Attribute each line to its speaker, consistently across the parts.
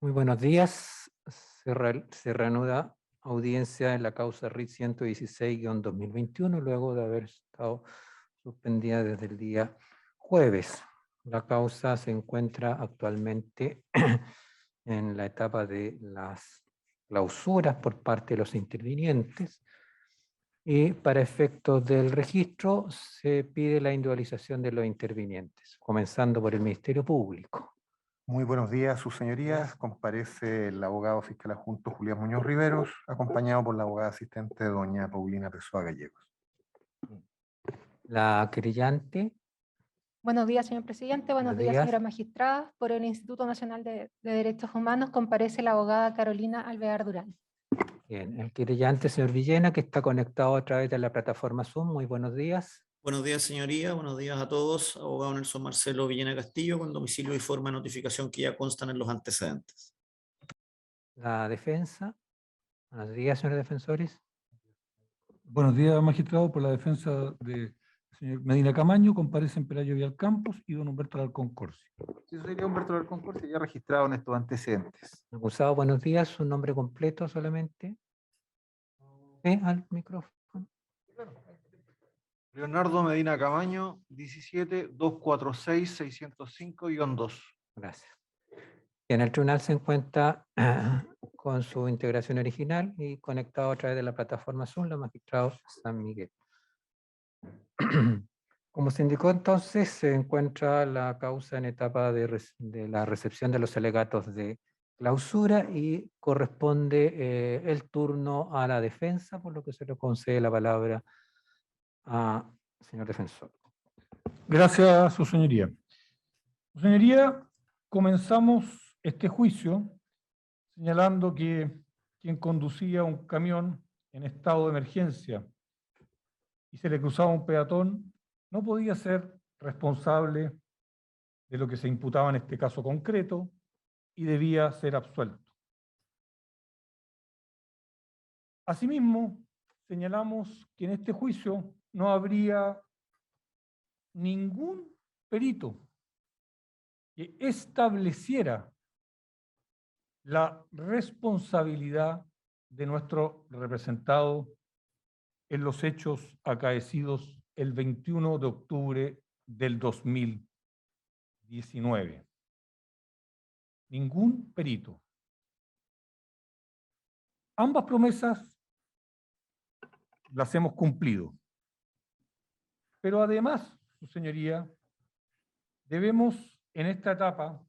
Speaker 1: Muy buenos días. Se reanuda audiencia en la causa RIT 116-2021, luego de haber estado suspendida desde el día jueves. La causa se encuentra actualmente en la etapa de las clausuras por parte de los intervinientes y para efectos del registro se pide la individualización de los intervinientes, comenzando por el Ministerio Público.
Speaker 2: Muy buenos días, sus señorías. Comparece el abogado fiscal adjunto Julián Muñoz Riveros, acompañado por la abogada asistente doña Paulina Pessoa Gallegos.
Speaker 1: La querellante.
Speaker 3: Buenos días, señor presidente. Buenos días, señora magistrada. Por el Instituto Nacional de Derechos Humanos comparece la abogada Carolina Alvear Durán.
Speaker 1: Bien, el querellante, señor Villena, que está conectado a través de la plataforma Zoom. Muy buenos días.
Speaker 4: Buenos días, señoría. Buenos días a todos. Abogado Nelson Marcelo Villena Castillo, con domicilio y forma de notificación que ya constan en los antecedentes.
Speaker 1: La defensa. Buenos días, señores defensores.
Speaker 5: Buenos días, magistrado. Por la defensa del señor Medina Camaño, comparecen Pelayo Villalcampos y don Humberto Alarcón Corsi.
Speaker 2: Sí, sería Humberto Alarcón Corsi, ya registrado en estos antecedentes.
Speaker 1: Acusado, buenos días. Su nombre completo solamente. Al micrófono.
Speaker 6: Leonardo Medina Camaño, 17-246-605-2.
Speaker 1: Gracias. En el tribunal se encuentra con su integración original y conectado a través de la plataforma Zoom, los magistrados San Miguel. Como se indicó entonces, se encuentra la causa en etapa de la recepción de los alegatos de clausura y corresponde el turno a la defensa, por lo que se le concede la palabra al señor defensor.
Speaker 5: Gracias, su señoría. Su señoría, comenzamos este juicio señalando que quien conducía un camión en estado de emergencia y se le cruzaba un peatón no podía ser responsable de lo que se imputaba en este caso concreto y debía ser absuelto. Asimismo, señalamos que en este juicio no habría ningún perito que estableciera la responsabilidad de nuestro representado en los hechos acaecidos el 21 de octubre del 2019. Ningún perito. Ambas promesas las hemos cumplido. Pero además, su señoría, debemos en esta etapa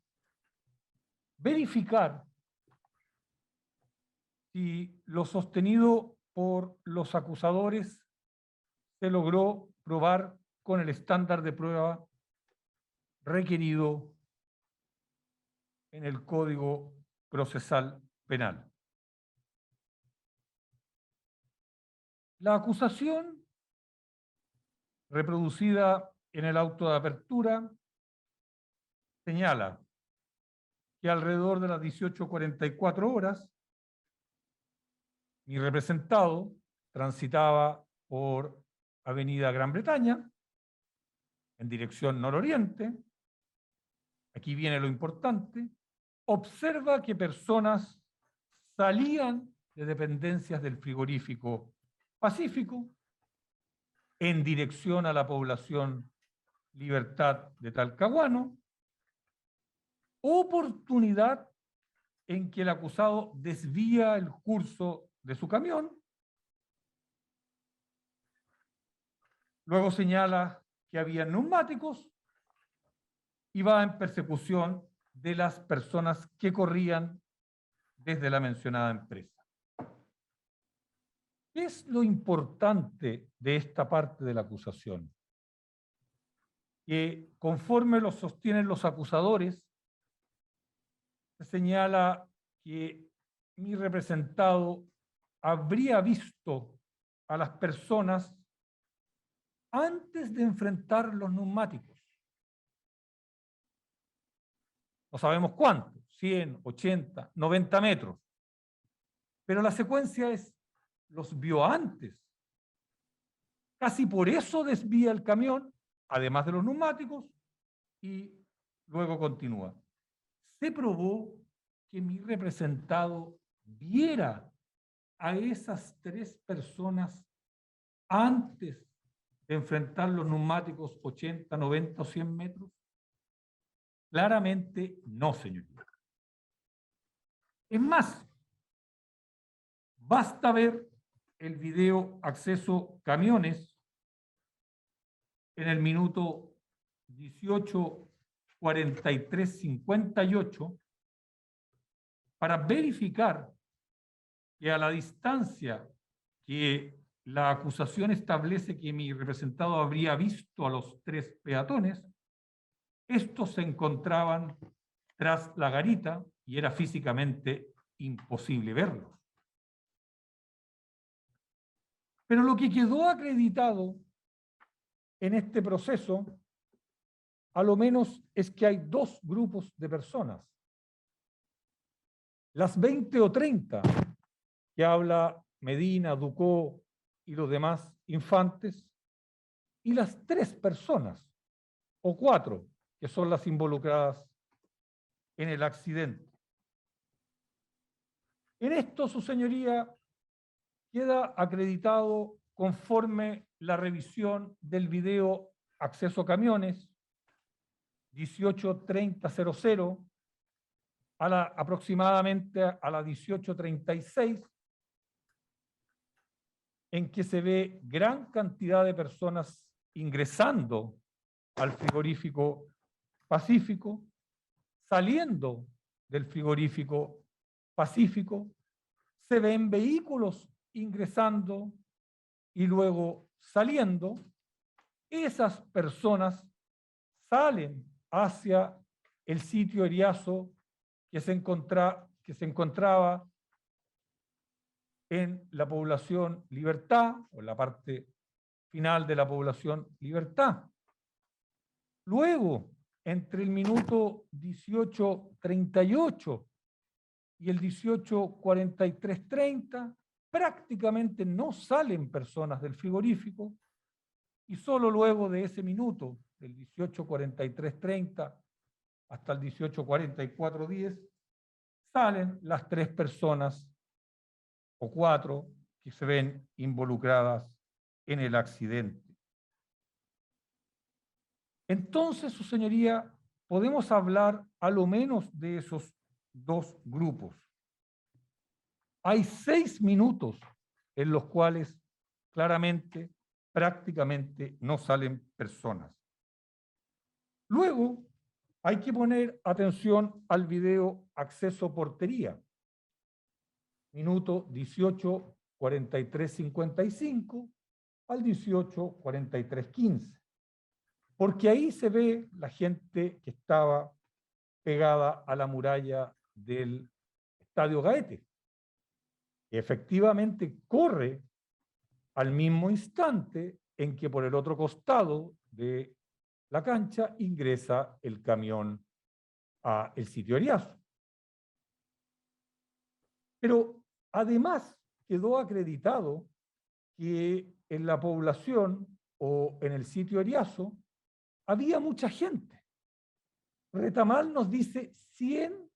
Speaker 5: verificar si lo sostenido por los acusadores se logró probar con el estándar de prueba requerido en el Código Procesal Penal. La acusación reproducida en el auto de apertura señala que alrededor de las 18:44 horas mi representado transitaba por Avenida Gran Bretaña en dirección nororiente. Aquí viene lo importante. Observa que personas salían de dependencias del frigorífico Pacífico en dirección a la población Libertad de Talcahuano, oportunidad en que el acusado desvía el curso de su camión. Luego señala que había neumáticos y va en persecución de las personas que corrían desde la mencionada empresa. ¿Qué es lo importante de esta parte de la acusación? Que conforme lo sostienen los acusadores, se señala que mi representado habría visto a las personas antes de enfrentar los neumáticos. No sabemos cuánto, 100, 80, 90 metros. Pero la secuencia es, los vio antes. Casi por eso desvía el camión, además de los neumáticos, y luego continúa. Se probó que mi representado viera a esas 3 personas antes de enfrentar los neumáticos 80, 90 o 100 metros? Claramente no, señoría. Es más, basta ver el video acceso camiones en el minuto 18:43:58 para verificar que a la distancia que la acusación establece que mi representado habría visto a los 3 peatones, estos se encontraban tras la garita y era físicamente imposible verlos. Pero lo que quedó acreditado en este proceso, a lo menos, es que hay 2 grupos de personas. Las 20 o 30 que habla Medina, Ducó y los demás infantes, y las 3 personas, o 4, que son las involucradas en el accidente. En esto, su señoría, queda acreditado conforme la revisión del video acceso a camiones 18:30:00 aproximadamente a las 18:36, en que se ve gran cantidad de personas ingresando al frigorífico Pacífico, saliendo del frigorífico Pacífico, se ven vehículos ingresando y luego saliendo. Esas personas salen hacia el sitio Eriazo que se encontraba en la población Libertad, o en la parte final de la población Libertad. Luego, entre el minuto 18:38 y el 18:43:30, prácticamente no salen personas del frigorífico, y solo luego de ese minuto, del 18:43:30 hasta el 18:44:10, salen las 3 personas o 4 que se ven involucradas en el accidente. Entonces, su señoría, podemos hablar a lo menos de esos 2 grupos. Hay 6 minutos en los cuales claramente, prácticamente no salen personas. Luego, hay que poner atención al video acceso portería, minuto 18:43:55 al 18:43:15, porque ahí se ve la gente que estaba pegada a la muralla del Estadio Gaete, que efectivamente corre al mismo instante en que por el otro costado de la cancha ingresa el camión a el sitio Eriazo. Pero además quedó acreditado que en la población o en el sitio Eriazo había mucha gente. Retamal nos dice 100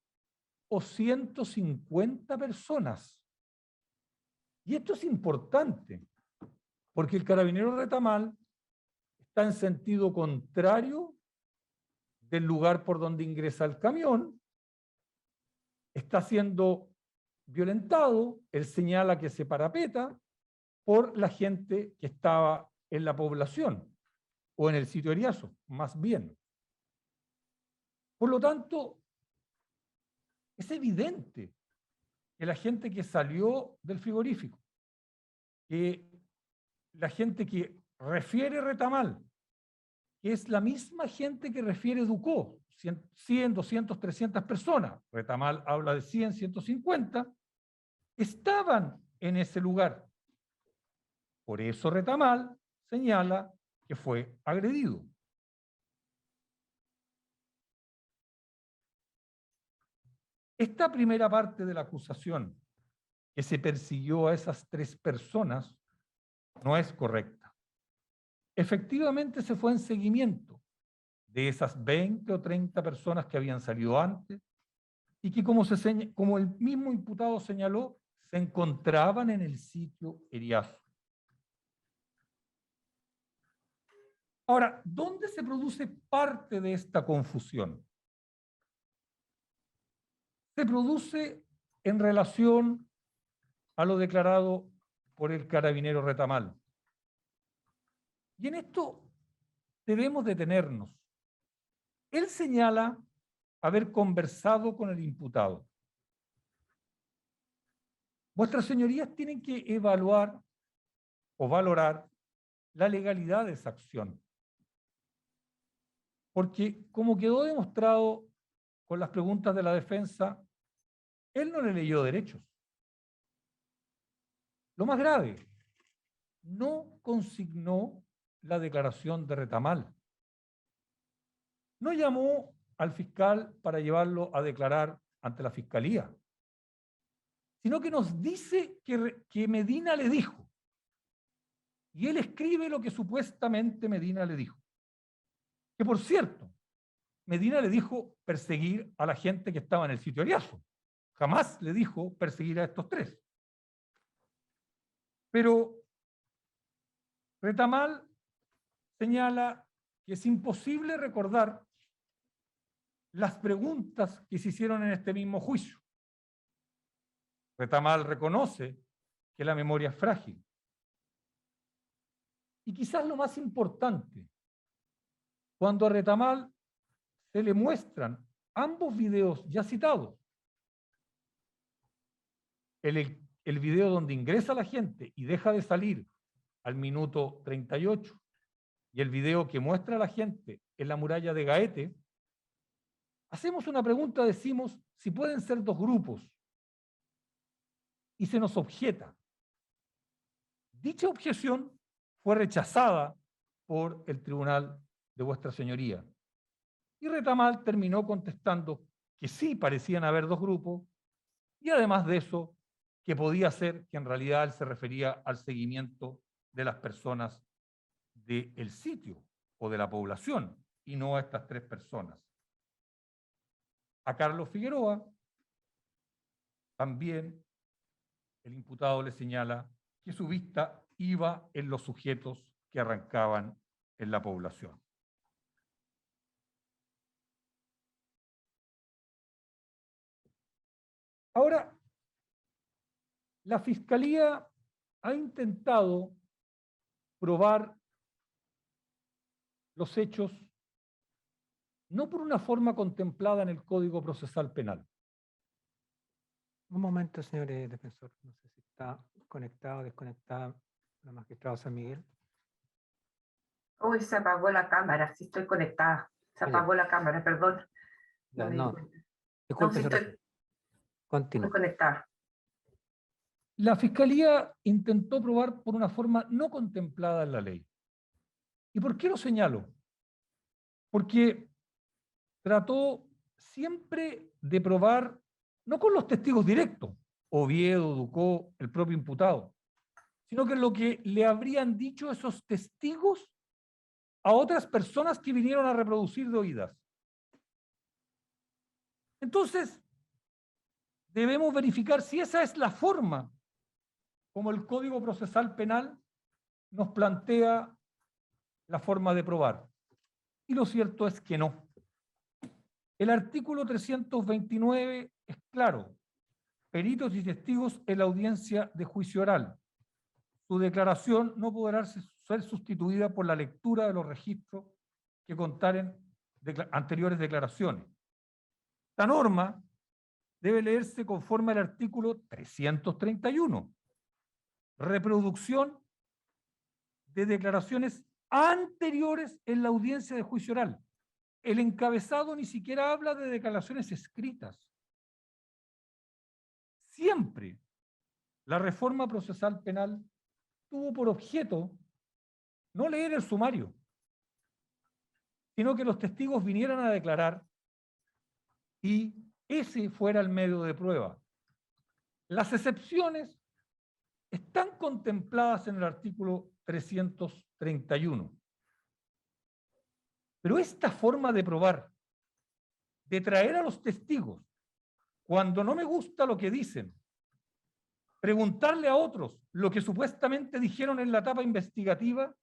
Speaker 5: o 150 personas. Y esto es importante, porque el carabinero Retamal está en sentido contrario del lugar por donde ingresa el camión, está siendo violentado, él señala que se parapeta por la gente que estaba en la población, o en el sitio Eriazo, más bien. Por lo tanto, es evidente que la gente que salió del frigorífico, que la gente que refiere Retamal, que es la misma gente que refiere Ducó, 100, 200, 300 personas, Retamal habla de 100, 150, estaban en ese lugar. Por eso Retamal señala que fue agredido. Esta primera parte de la acusación, que se persiguió a esas 3 personas, no es correcta. Efectivamente se fue en seguimiento de esas 20 o 30 personas que habían salido antes, y que como el mismo imputado señaló, se encontraban en el sitio Eriazo. Ahora, ¿dónde se produce parte de esta confusión? Se produce en relación a lo declarado por el carabinero Retamal. Y en esto debemos detenernos. Él señala haber conversado con el imputado. Vuestras señorías tienen que evaluar o valorar la legalidad de esa acción. Porque, como quedó demostrado con las preguntas de la defensa, él no le leyó derechos. Lo más grave, no consignó la declaración de Retamal. No llamó al fiscal para llevarlo a declarar ante la fiscalía, sino que nos dice que Medina le dijo. Y él escribe lo que supuestamente Medina le dijo. Que, por cierto, Medina le dijo perseguir a la gente que estaba en el sitio Eriazo. Jamás le dijo perseguir a estos tres. Pero Retamal señala que es imposible recordar las preguntas que se hicieron en este mismo juicio. Retamal reconoce que la memoria es frágil. Y quizás lo más importante, cuando a Retamal se le muestran ambos videos ya citados, el video donde ingresa la gente y deja de salir al minuto 38, y el video que muestra a la gente en la muralla de Gaete, hacemos una pregunta, decimos si pueden ser dos grupos, y se nos objeta. Dicha objeción fue rechazada por el Tribunal de Vuestra Señoría. Y Retamal terminó contestando que sí parecían haber dos grupos, y además de eso, que podía ser que en realidad él se refería al seguimiento de las personas del sitio o de la población, y no a estas tres personas. A Carlos Figueroa también el imputado le señala que su vista iba en los sujetos que arrancaban en la población. Ahora, la Fiscalía ha intentado probar los hechos no por una forma contemplada en el Código Procesal Penal.
Speaker 1: Un momento, señor defensor. No sé si está conectado o desconectada la magistrada San Miguel.
Speaker 7: Uy, se apagó la cámara, sí estoy conectada. Se apagó la cámara, perdón.
Speaker 1: No,
Speaker 7: me
Speaker 1: no.
Speaker 7: di cuenta.
Speaker 1: Disculpe,
Speaker 7: sí
Speaker 1: señor.
Speaker 7: estoy
Speaker 1: Continúe.
Speaker 7: conectada.
Speaker 5: La Fiscalía intentó probar por una forma no contemplada en la ley. ¿Y por qué lo señalo? Porque trató siempre de probar, no con los testigos directos, Oviedo, Ducó, el propio imputado, sino que lo que le habrían dicho esos testigos a otras personas que vinieron a reproducir de oídas. Entonces, debemos verificar si esa es la forma como el Código Procesal Penal nos plantea la forma de probar. Y lo cierto es que no. El artículo 329 es claro. Peritos y testigos en la audiencia de juicio oral. Su declaración no podrá ser sustituida por la lectura de los registros que contaren anteriores declaraciones. Esta norma debe leerse conforme al artículo 331. Reproducción de declaraciones anteriores en la audiencia de juicio oral. El encabezado ni siquiera habla de declaraciones escritas. Siempre la reforma procesal penal tuvo por objeto no leer el sumario, sino que los testigos vinieran a declarar y ese fuera el medio de prueba. Las excepciones están contempladas en el artículo 331. Pero esta forma de probar, de traer a los testigos cuando no me gusta lo que dicen, preguntarle a otros lo que supuestamente dijeron en la etapa investigativa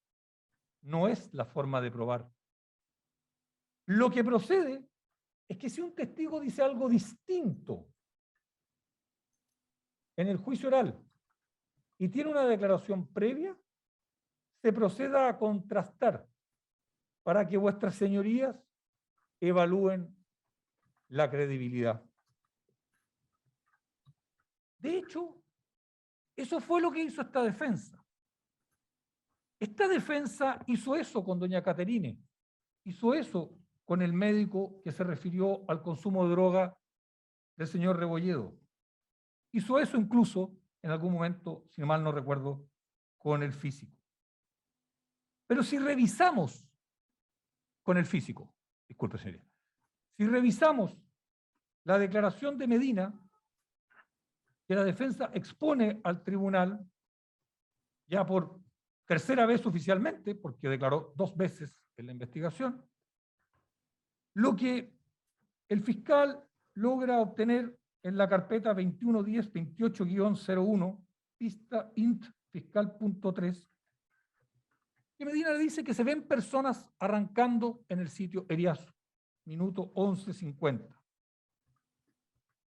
Speaker 5: no es la forma de probar. Lo que procede es que si un testigo dice algo distinto en el juicio oral y tiene una declaración previa, se proceda a contrastar para que vuestras señorías evalúen la credibilidad. De hecho, eso fue lo que hizo esta defensa. Esta defensa hizo eso con doña Caterine, hizo eso con el médico que se refirió al consumo de droga del señor Rebolledo. Hizo eso incluso, en algún momento, si mal no recuerdo, con el físico. Pero si revisamos con el físico, disculpe señoría, si revisamos la declaración de Medina, que la defensa expone al tribunal, ya por tercera vez oficialmente, porque declaró 2 veces en la investigación, lo que el fiscal logra obtener en la carpeta 2110-28-01, pista int fiscal.3, que Medina le dice que se ven personas arrancando en el sitio Eriazo, minuto 11:50.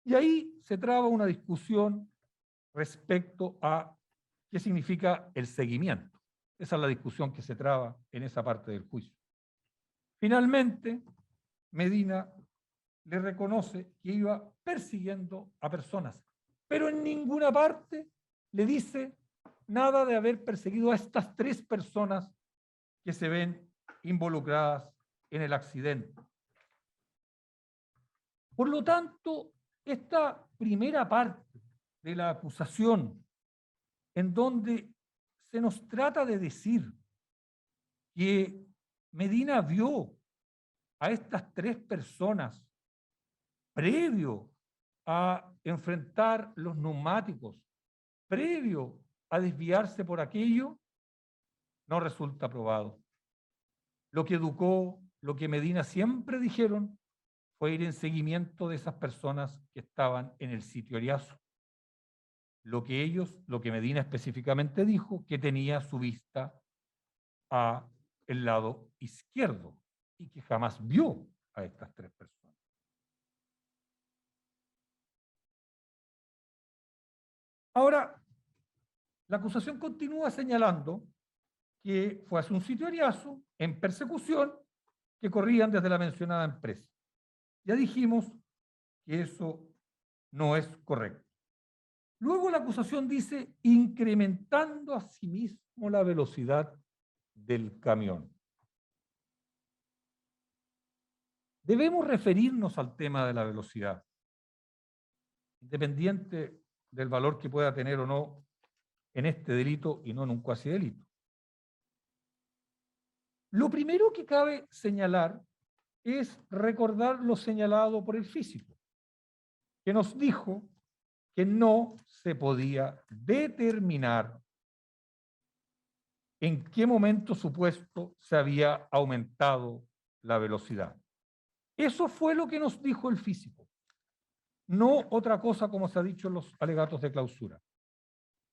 Speaker 5: Y ahí se traba una discusión respecto a qué significa el seguimiento. Esa es la discusión que se traba en esa parte del juicio. Finalmente, Medina le reconoce que iba persiguiendo a personas, pero en ninguna parte le dice nada de haber perseguido a estas 3 personas que se ven involucradas en el accidente. Por lo tanto, esta primera parte de la acusación, en donde se nos trata de decir que Medina vio a estas 3 personas previo a enfrentar los neumáticos, previo a desviarse por aquello, no resulta probado. Lo que Ducó, lo que Medina siempre dijeron fue ir en seguimiento de esas personas que estaban en el sitio Eriazo. Lo que Medina específicamente dijo, que tenía su vista a el lado izquierdo y que jamás vio a estas 3 personas. Ahora, la acusación continúa señalando que fue hacia un sitio Eriazo en persecución que corrían desde la mencionada empresa. Ya dijimos que eso no es correcto. Luego la acusación dice incrementando a sí mismo la velocidad del camión. Debemos referirnos al tema de la velocidad, independiente del valor que pueda tener o no en este delito y no en un cuasi delito. Lo primero que cabe señalar es recordar lo señalado por el físico, que nos dijo que no se podía determinar en qué momento supuesto se había aumentado la velocidad. Eso fue lo que nos dijo el físico, no otra cosa como se ha dicho en los alegatos de clausura.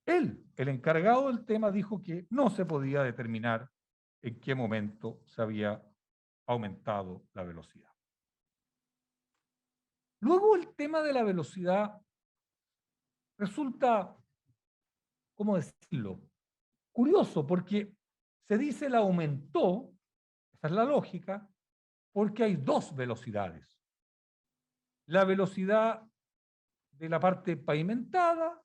Speaker 5: Él, el encargado del tema, dijo que no se podía determinar en qué momento se había aumentado la velocidad. Luego el tema de la velocidad resulta, ¿cómo decirlo?, curioso, porque se dice la aumentó, esa es la lógica, porque hay 2 velocidades. La velocidad de la parte pavimentada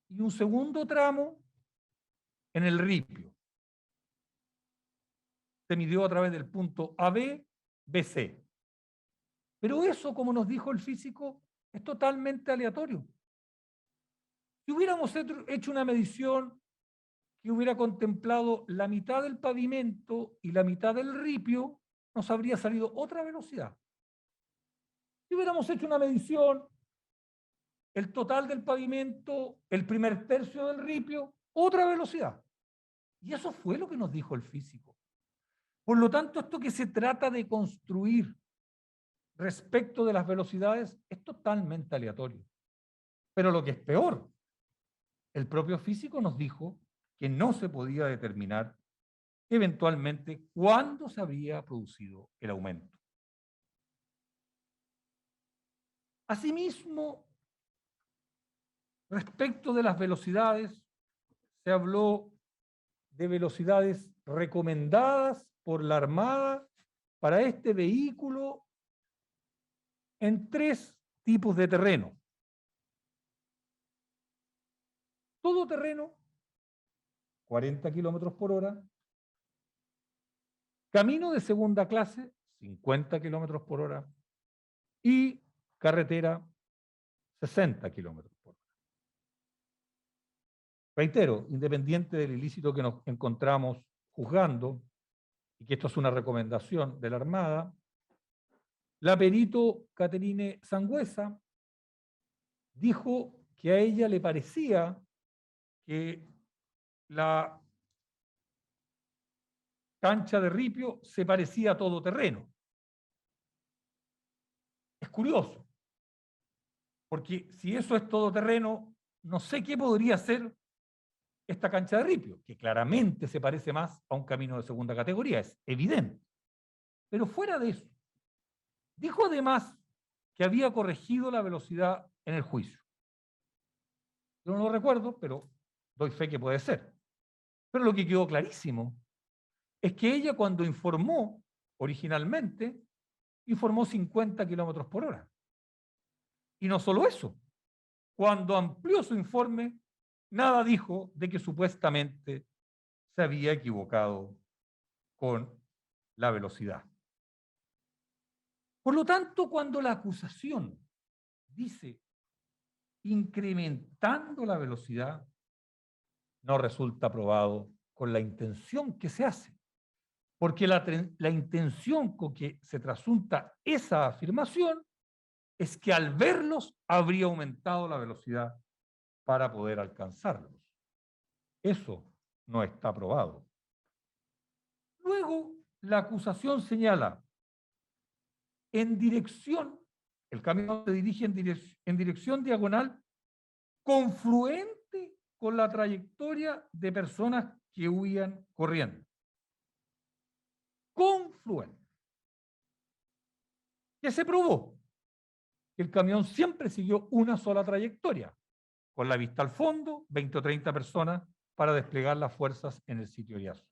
Speaker 5: y un segundo tramo en el ripio. Se midió a través del punto AB, BC. Pero eso, como nos dijo el físico, es totalmente aleatorio. Si hubiéramos hecho una medición que hubiera contemplado la mitad del pavimento y la mitad del ripio, nos habría salido otra velocidad. Si hubiéramos hecho una medición, el total del pavimento, el primer tercio del ripio, otra velocidad. Y eso fue lo que nos dijo el físico. Por lo tanto, esto que se trata de construir, respecto de las velocidades es totalmente aleatorio. Pero lo que es peor, el propio físico nos dijo que no se podía determinar eventualmente cuándo se habría producido el aumento. Asimismo, respecto de las velocidades, se habló de velocidades recomendadas por la Armada para este vehículo en 3 tipos de terreno. Todo terreno, 40 kilómetros por hora. Camino de segunda clase, 50 kilómetros por hora. Y carretera, 60 kilómetros por hora. Reitero, independiente del ilícito que nos encontramos juzgando, y que esto es una recomendación de la Armada, la perito Caterine Sangüesa dijo que a ella le parecía que la cancha de Ripio se parecía a todoterreno. Es curioso, porque si eso es todoterreno, no sé qué podría ser esta cancha de Ripio, que claramente se parece más a un camino de segunda categoría, es evidente. Pero fuera de eso, dijo además que había corregido la velocidad en el juicio. Yo no lo recuerdo, pero doy fe que puede ser. Pero lo que quedó clarísimo es que ella, cuando informó originalmente, informó 50 kilómetros por hora. Y no solo eso, cuando amplió su informe, nada dijo de que supuestamente se había equivocado con la velocidad. Por lo tanto, cuando la acusación dice incrementando la velocidad, no resulta probado con la intención que se hace. Porque la intención con que se trasunta esa afirmación es que al verlos habría aumentado la velocidad para poder alcanzarlos. Eso no está probado. Luego, la acusación señala en dirección, el camión se dirige en dirección diagonal confluente con la trayectoria de personas que huían corriendo. Confluente. ¿Qué se probó? Que el camión siempre siguió una sola trayectoria, con la vista al fondo, 20 o 30 personas para desplegar las fuerzas en el sitio Oriazo.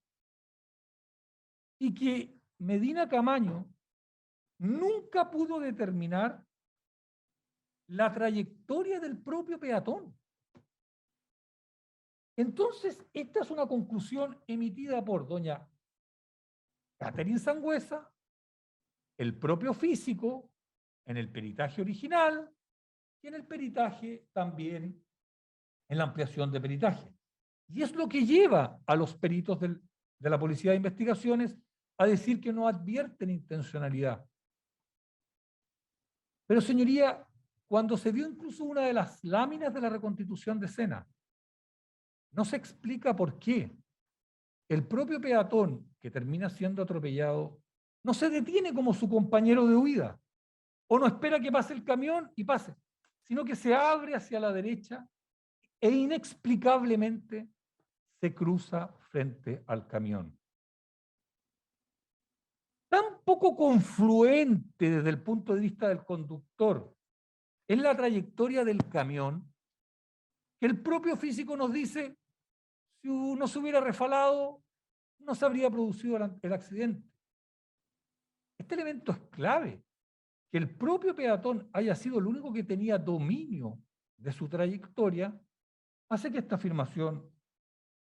Speaker 5: Y que Medina Camaño nunca pudo determinar la trayectoria del propio peatón. Entonces, esta es una conclusión emitida por doña Caterine Sangüesa, el propio físico, en el peritaje original y en el peritaje también en la ampliación de peritaje. Y es lo que lleva a los peritos de la Policía de Investigaciones a decir que no advierten intencionalidad. Pero, señoría, cuando se vio incluso una de las láminas de la reconstitución de escena, no se explica por qué el propio peatón que termina siendo atropellado no se detiene como su compañero de huida o no espera que pase el camión y pase, sino que se abre hacia la derecha e inexplicablemente se cruza frente al camión. Tan poco confluente desde el punto de vista del conductor es la trayectoria del camión que el propio físico nos dice, si no se hubiera refalado, no se habría producido el accidente. Este elemento es clave, que el propio peatón haya sido el único que tenía dominio de su trayectoria, hace que esta afirmación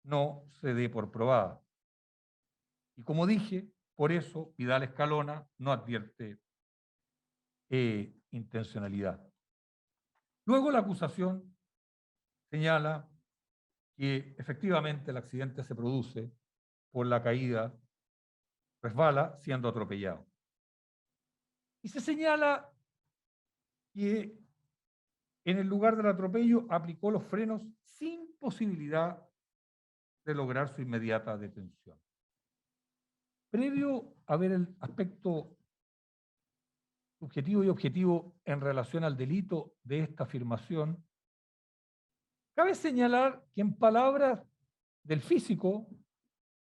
Speaker 5: no se dé por probada. Y como dije, por eso Vidal Escalona no advierte intencionalidad. Luego la acusación señala que efectivamente el accidente se produce por la caída, resbala siendo atropellado. Y se señala que en el lugar del atropello aplicó los frenos sin posibilidad de lograr su inmediata detención. Previo a ver el aspecto subjetivo y objetivo en relación al delito de esta afirmación, cabe señalar que en palabras del físico,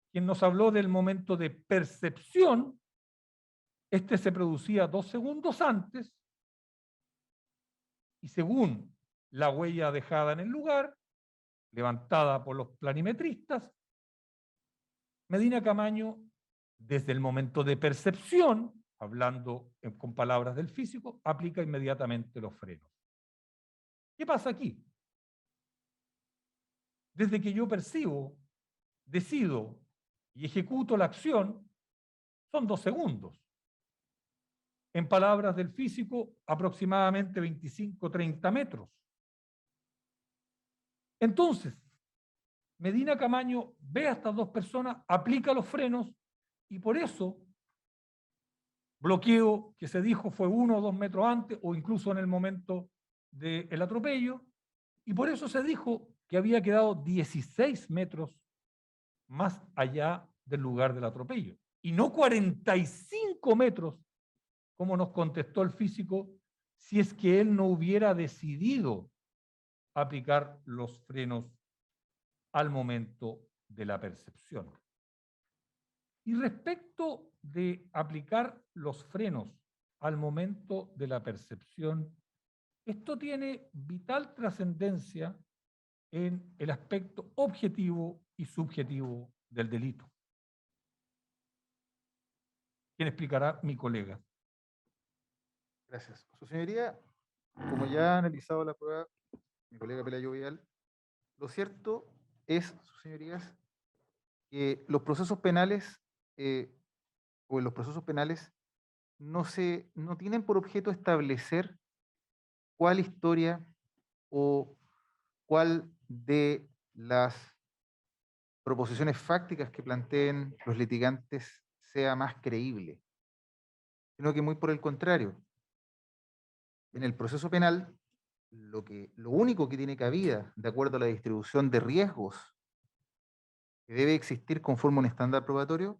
Speaker 5: quien nos habló del momento de percepción, este se producía 2 segundos antes y según la huella dejada en el lugar, levantada por los planimetristas, Medina Camaño, desde el momento de percepción, hablando con palabras del físico, aplica inmediatamente los frenos. ¿Qué pasa aquí? Desde que yo percibo, decido y ejecuto la acción, son 2 segundos. En palabras del físico, aproximadamente 25-30 metros. Entonces, Medina Camaño ve a estas 2 personas, aplica los frenos y por eso bloqueo que se dijo fue 1 o 2 metros antes o incluso en el momento del atropello y por eso se dijo que había quedado 16 metros más allá del lugar del atropello y no 45 metros como nos contestó el físico si es que él no hubiera decidido aplicar los frenos al momento de la percepción. Y respecto de aplicar los frenos al momento de la percepción, esto tiene vital trascendencia en el aspecto objetivo y subjetivo del delito. ¿Quién explicará? Mi colega.
Speaker 2: Gracias. Su señoría, como ya ha analizado la prueba, mi colega Pelayo Vidal, lo cierto es, sus señorías, que los procesos penales o en los procesos penales no tienen por objeto establecer cuál historia o cuál de las proposiciones fácticas que planteen los litigantes sea más creíble, sino que muy por el contrario. En el proceso penal, lo único que tiene cabida, de acuerdo a la distribución de riesgos que debe existir conforme a un estándar probatorio,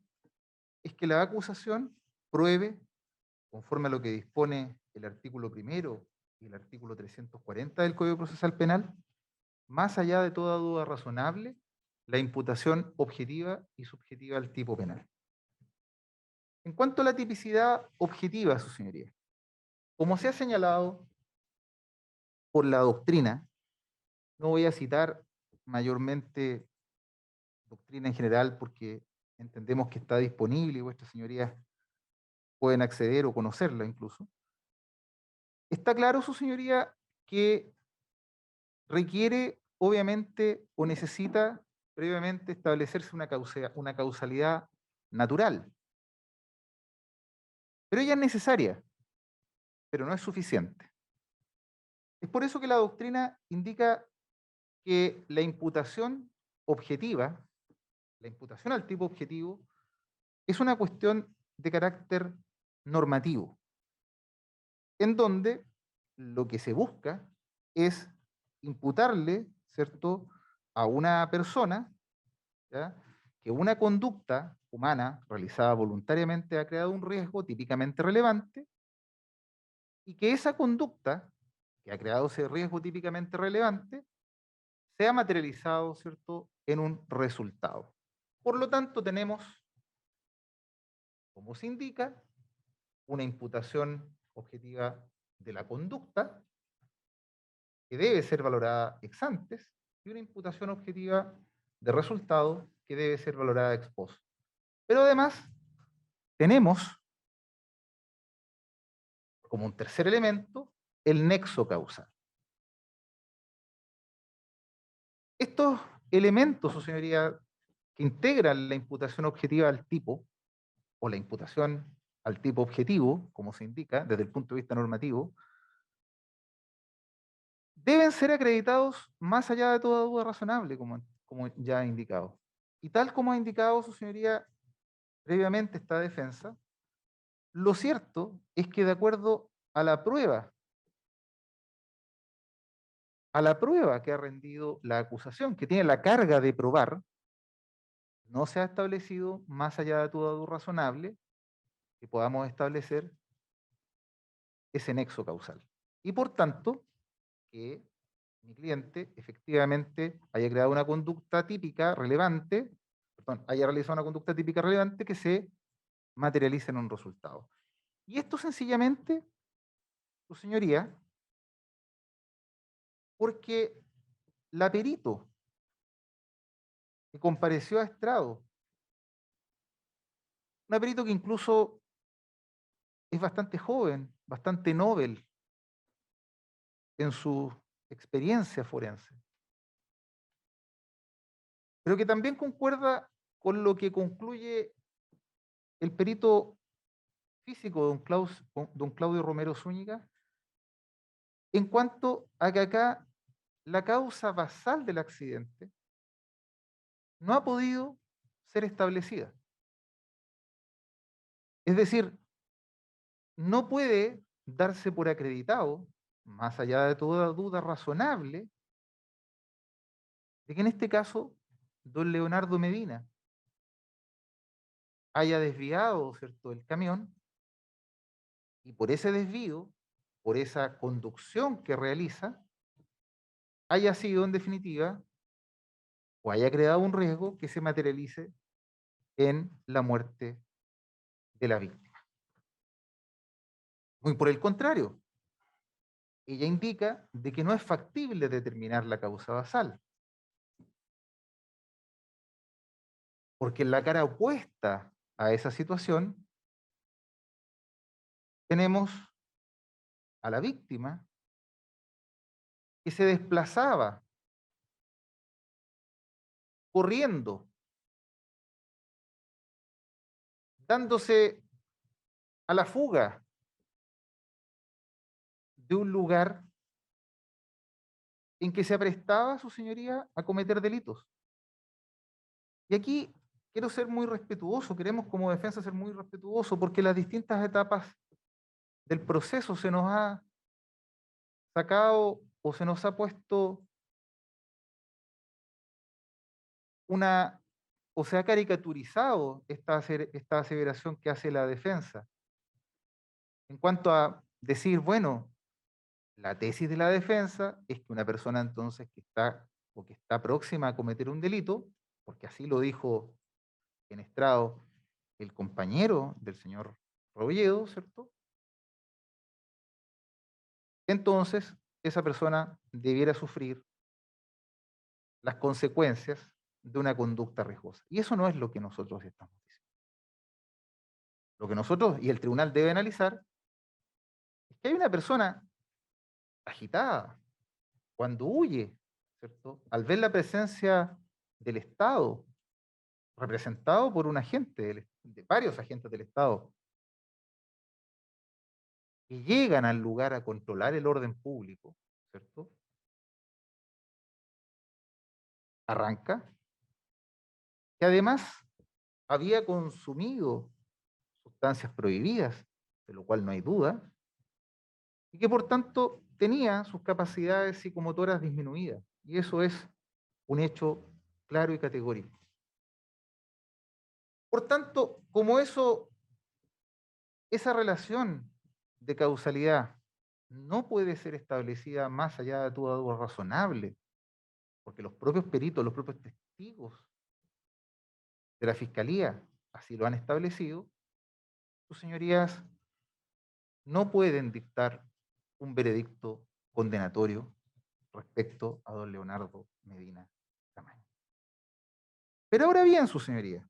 Speaker 2: es que la acusación pruebe, conforme a lo que dispone el artículo 1 y el artículo 340 del Código Procesal Penal, más allá de toda duda razonable, la imputación objetiva y subjetiva del tipo penal. En cuanto a la tipicidad objetiva, su señoría, como se ha señalado por la doctrina, no voy a citar mayormente doctrina en general porque entendemos que está disponible y vuestras señorías pueden acceder o conocerla incluso. Está claro, su señoría, que requiere, obviamente, o necesita previamente establecerse una causalidad natural. Pero ella es necesaria, pero no es suficiente. Es por eso que la doctrina indica que la imputación objetiva, la imputación al tipo objetivo, es una cuestión de carácter normativo, en donde lo que se busca es imputarle, ¿cierto?, a una persona, ¿ya?, que una conducta humana realizada voluntariamente ha creado un riesgo típicamente relevante y que esa conducta que ha creado ese riesgo típicamente relevante se ha materializado, ¿cierto?, en un resultado. Por lo tanto, tenemos, como se indica, una imputación objetiva de la conducta que debe ser valorada ex ante y una imputación objetiva de resultado que debe ser valorada ex post. Pero además tenemos como un tercer elemento el nexo causal. Estos elementos, su señoría, que integran la imputación objetiva al tipo o la imputación al tipo objetivo, como se indica desde el punto de vista normativo, deben ser acreditados más allá de toda duda razonable, como ya he indicado. Y tal como ha indicado su señoría previamente esta defensa, lo cierto es que de acuerdo a la prueba que ha rendido la acusación, que tiene la carga de probar, no se ha establecido más allá de toda duda razonable que podamos establecer ese nexo causal. Y por tanto, que mi cliente efectivamente haya creado una conducta típica relevante, perdón, haya realizado una conducta típica relevante que se materialice en un resultado. Y esto sencillamente, su señoría, porque la perito que compareció a estrado, una perito que incluso es bastante joven, bastante novel en su experiencia forense, pero que también concuerda con lo que concluye el perito físico don Claudio Romero Zúñiga, en cuanto a que acá la causa basal del accidente no ha podido ser establecida. Es decir, no puede darse por acreditado, más allá de toda duda razonable, de que en este caso don Leonardo Medina haya desviado, ¿cierto?, el camión, y por ese desvío, por esa conducción que realiza, haya sido en definitiva o haya creado un riesgo que se materialice en la muerte de la víctima. Muy por el contrario, ella indica de que no es factible determinar la causa basal, porque en la cara opuesta a esa situación tenemos a la víctima que se desplazaba corriendo, dándose a la fuga de un lugar en que se aprestaba, su señoría, a cometer delitos. Y aquí quiero ser muy respetuoso, queremos como defensa ser muy respetuoso, porque las distintas etapas del proceso se nos ha sacado o se nos ha puesto una, o se ha caricaturizado esta aseveración que hace la defensa, en cuanto a decir, bueno, la tesis de la defensa es que una persona entonces que está o que está próxima a cometer un delito, porque así lo dijo en estrado el compañero del señor Robledo, ¿cierto? Entonces, esa persona debiera sufrir las consecuencias de una conducta riesgosa. Y eso no es lo que nosotros estamos diciendo. Lo que nosotros y el tribunal debe analizar es que hay una persona agitada cuando huye, ¿cierto? Al ver la presencia del Estado, representado por un agente, de varios agentes del Estado, que llegan al lugar a controlar el orden público, ¿cierto? Arranca, que además había consumido sustancias prohibidas, de lo cual no hay duda, y que por tanto tenía sus capacidades psicomotoras disminuidas. Y eso es un hecho claro y categórico. Por tanto, como esa relación de causalidad no puede ser establecida más allá de todo algo razonable, porque los propios peritos, los propios testigos de la Fiscalía así lo han establecido, sus señorías no pueden dictar un veredicto condenatorio respecto a don Leonardo Medina Camaño. Pero ahora bien, su señoría,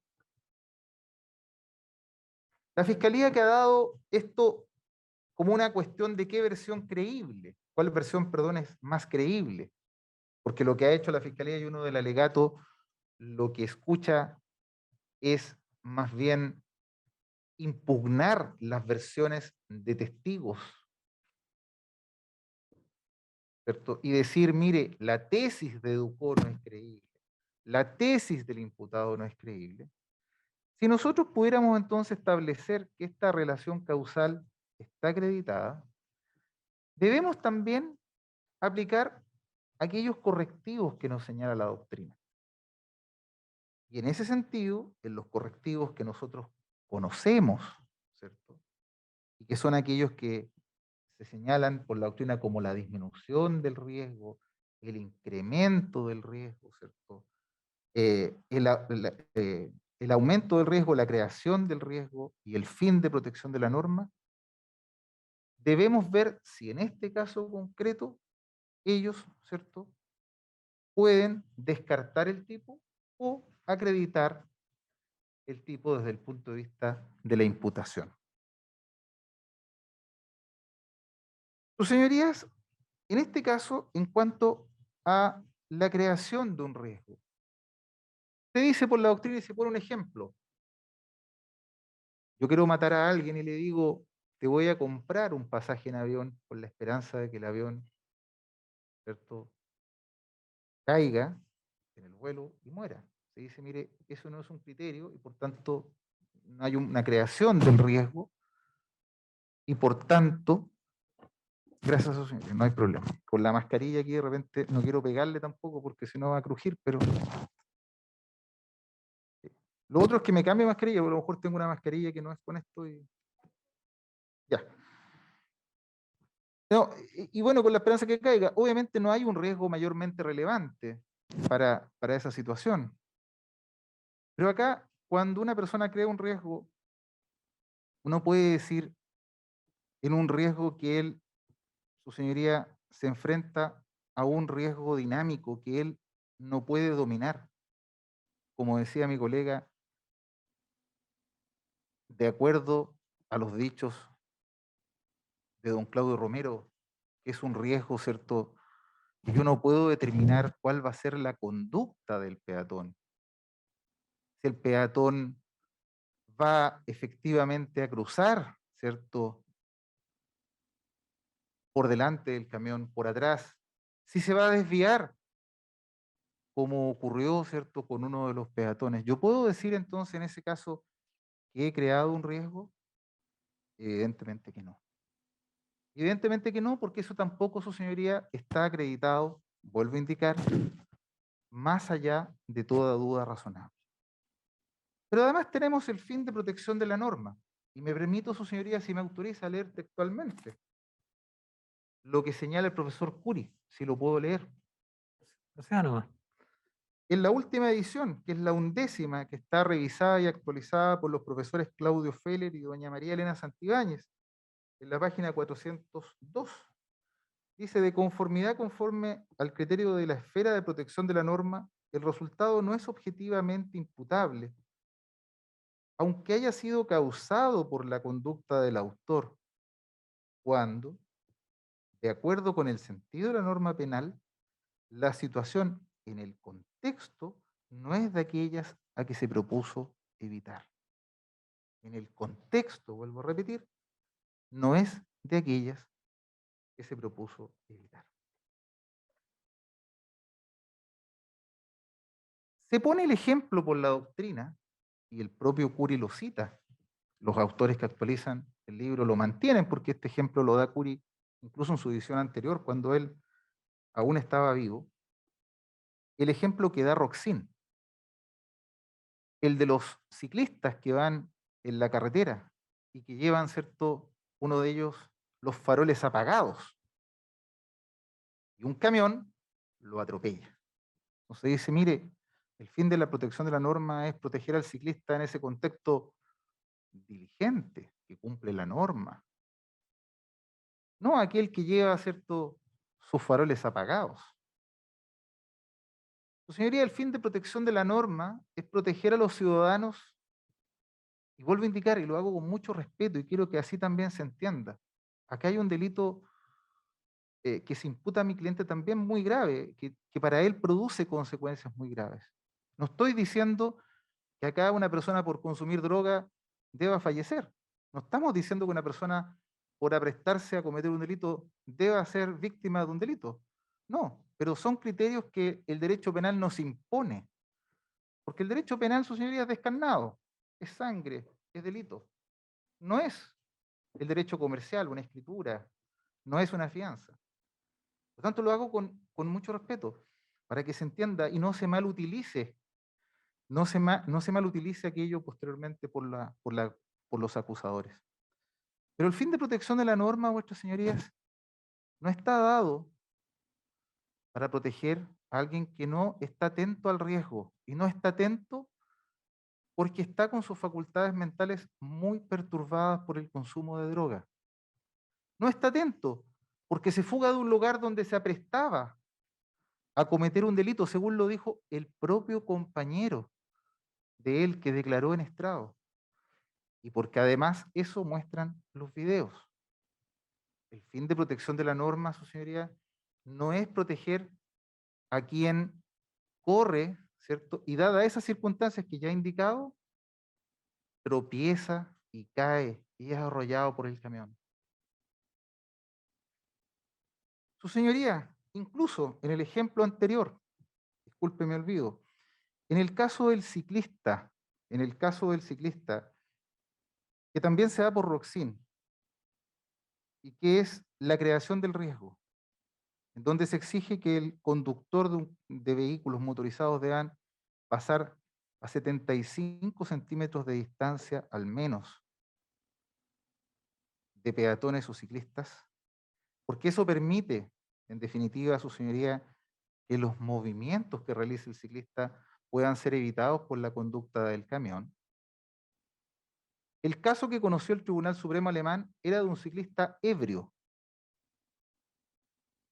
Speaker 2: la Fiscalía que ha dado esto como una cuestión de qué versión creíble, cuál versión, perdón, es más creíble, porque lo que ha hecho la Fiscalía y uno del alegato, lo que escucha es más bien impugnar las versiones de testigos, ¿cierto? Y decir, mire, la tesis de Ducó no es creíble, la tesis del imputado no es creíble. Si nosotros pudiéramos entonces establecer que esta relación causal está acreditada, debemos también aplicar aquellos correctivos que nos señala la doctrina. Y en ese sentido, en los correctivos que nosotros conocemos, ¿cierto? Y que son aquellos que se señalan por la doctrina como la disminución del riesgo, el incremento del riesgo, ¿cierto? El aumento del riesgo, la creación del riesgo y el fin de protección de la norma, debemos ver si en este caso concreto ellos, ¿cierto?, pueden descartar el tipo o acreditar el tipo desde el punto de vista de la imputación. Sus señorías, en este caso, en cuanto a la creación de un riesgo, se dice por la doctrina y se pone un ejemplo. Yo quiero matar a alguien y le digo, te voy a comprar un pasaje en avión con la esperanza de que el avión, ¿cierto?, caiga en el vuelo y muera. Se dice, mire, eso no es un criterio y por tanto no hay una creación del riesgo y por tanto, gracias a su señoría, no hay problema. Con la mascarilla aquí de repente no quiero pegarle tampoco porque si no va a crujir, pero... Lo otro es que me cambie mascarilla, porque a lo mejor tengo una mascarilla que no es con esto y... Ya. No, y bueno, con la esperanza que caiga, obviamente no hay un riesgo mayormente relevante para esa situación. Pero acá, cuando una persona crea un riesgo, uno puede decir en un riesgo que él, su señoría, se enfrenta a un riesgo dinámico que él no puede dominar. Como decía mi colega, de acuerdo a los dichos de don Claudio Romero, que es un riesgo, ¿cierto?, yo no puedo determinar cuál va a ser la conducta del peatón. Si el peatón va efectivamente a cruzar, ¿cierto?, por delante del camión, por atrás, si se va a desviar, como ocurrió, ¿cierto?, con uno de los peatones. ¿Yo puedo decir entonces en ese caso que he creado un riesgo? Evidentemente que no. Evidentemente que no, porque eso tampoco, su señoría, está acreditado, vuelvo a indicar, más allá de toda duda razonable. Pero además tenemos el fin de protección de la norma. Y me permito, su señoría, si me autoriza a leer textualmente lo que señala el profesor Curi, si lo puedo leer.
Speaker 1: O sea, nomás.
Speaker 2: En la última edición, que es la 11ª, que está revisada y actualizada por los profesores Claudio Feller y doña María Elena Santibáñez, en la página 402, dice, de conformidad conforme al criterio de la esfera de protección de la norma, el resultado no es objetivamente imputable, aunque haya sido causado por la conducta del autor, cuando, de acuerdo con el sentido de la norma penal, la situación en el contexto no es de aquellas a que se propuso evitar. En el contexto, vuelvo a repetir, no es de aquellas que se propuso evitar. Se pone el ejemplo por la doctrina, y el propio Curi lo cita. Los autores que actualizan el libro lo mantienen, porque este ejemplo lo da Curi incluso en su edición anterior, cuando él aún estaba vivo. El ejemplo que da Roxin, el de los ciclistas que van en la carretera y que llevan, ¿cierto?, uno de ellos los faroles apagados y un camión lo atropella. Entonces dice, mire, el fin de la protección de la norma es proteger al ciclista en ese contexto diligente, que cumple la norma. No aquel que lleva, ¿cierto?, sus faroles apagados. Su señoría, el fin de protección de la norma es proteger a los ciudadanos, y vuelvo a indicar, y lo hago con mucho respeto, y quiero que así también se entienda. Acá hay un delito que se imputa a mi cliente también muy grave, que para él produce consecuencias muy graves. No estoy diciendo que acá una persona por consumir droga deba fallecer. No estamos diciendo que una persona por aprestarse a cometer un delito deba ser víctima de un delito. No, pero son criterios que el derecho penal nos impone. Porque el derecho penal, su señoría, es descarnado, es sangre, es delito. No es el derecho comercial, una escritura, no es una fianza. Por tanto, lo hago con mucho respeto, para que se entienda y no se malutilice, no se malutilice aquello posteriormente por los acusadores. Pero el fin de protección de la norma, vuestras señorías, no está dado para proteger a alguien que no está atento al riesgo y no está atento porque está con sus facultades mentales muy perturbadas por el consumo de droga. No está atento porque se fuga de un lugar donde se aprestaba a cometer un delito, según lo dijo el propio compañero de él que declaró en estrado. Y porque además eso muestran los videos. El fin de protección de la norma, su señoría, no es proteger a quien corre, ¿cierto? Y dadas esas circunstancias que ya he indicado, tropieza y cae y es arrollado por el camión. Su señoría, incluso en el ejemplo anterior, disculpe, me olvido, en el caso del ciclista, que también se da por Roxin, y que es la creación del riesgo, en donde se exige que el conductor de vehículos motorizados deban pasar a 75 centímetros de distancia al menos de peatones o ciclistas, porque eso permite, en definitiva, su señoría, que los movimientos que realice el ciclista puedan ser evitados por la conducta del camión. El caso que conoció el Tribunal Supremo alemán era de un ciclista ebrio.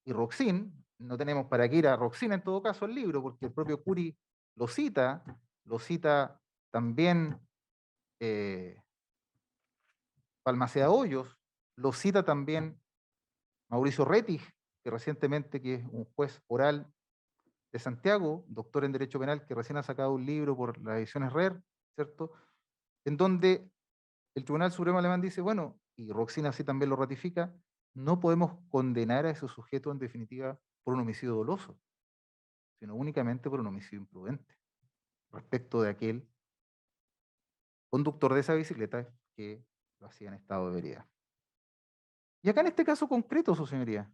Speaker 2: Y Roxin, no tenemos para qué ir a Roxin en todo caso el libro, porque el propio Cury lo cita también Balmaceda Hoyos, lo cita también Mauricio Rettig, que recientemente, que es un juez oral de Santiago, doctor en Derecho Penal, que recién ha sacado un libro por las ediciones RER, ¿cierto? En donde el Tribunal Supremo alemán dice, bueno, y Roxin así también lo ratifica, no podemos condenar a ese sujeto en definitiva por un homicidio doloso, sino únicamente por un homicidio imprudente, respecto de aquel conductor de esa bicicleta que lo hacía en estado de ebriedad. Y acá en este caso concreto, su señoría,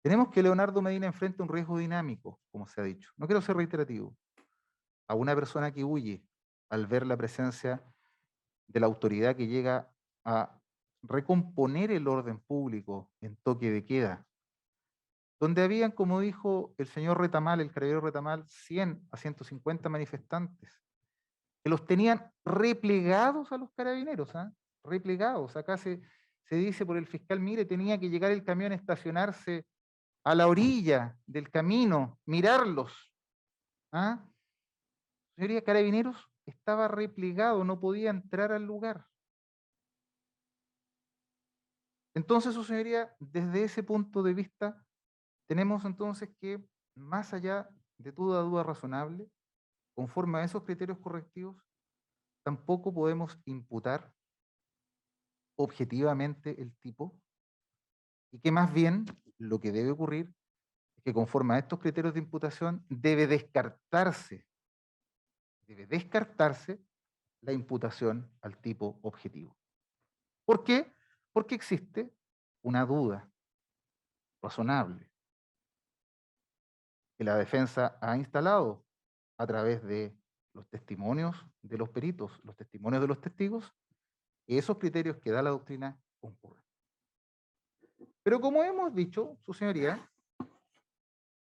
Speaker 2: tenemos que Leonardo Medina enfrenta un riesgo dinámico, como se ha dicho. No quiero ser reiterativo. A una persona que huye al ver la presencia de la autoridad que llega a recomponer el orden público en toque de queda, donde habían, como dijo el señor Retamal, el carabinero Retamal, 100 a 150 manifestantes, que los tenían replegados a los carabineros, ¿ah? Replegados. Acá se dice por el fiscal, mire, tenía que llegar el camión a estacionarse a la orilla del camino, mirarlos. ¿Ah? Señoría, Carabineros estaba replegado, no podía entrar al lugar. Entonces, su señoría, desde ese punto de vista, tenemos entonces que, más allá de toda duda razonable, conforme a esos criterios correctivos, tampoco podemos imputar objetivamente el tipo, y que más bien lo que debe ocurrir es que conforme a estos criterios de imputación debe descartarse la imputación al tipo objetivo. ¿Por qué? Porque existe una duda razonable que la defensa ha instalado a través de los testimonios de los peritos, los testimonios de los testigos, y esos criterios que da la doctrina concurren. Pero como hemos dicho, su señoría,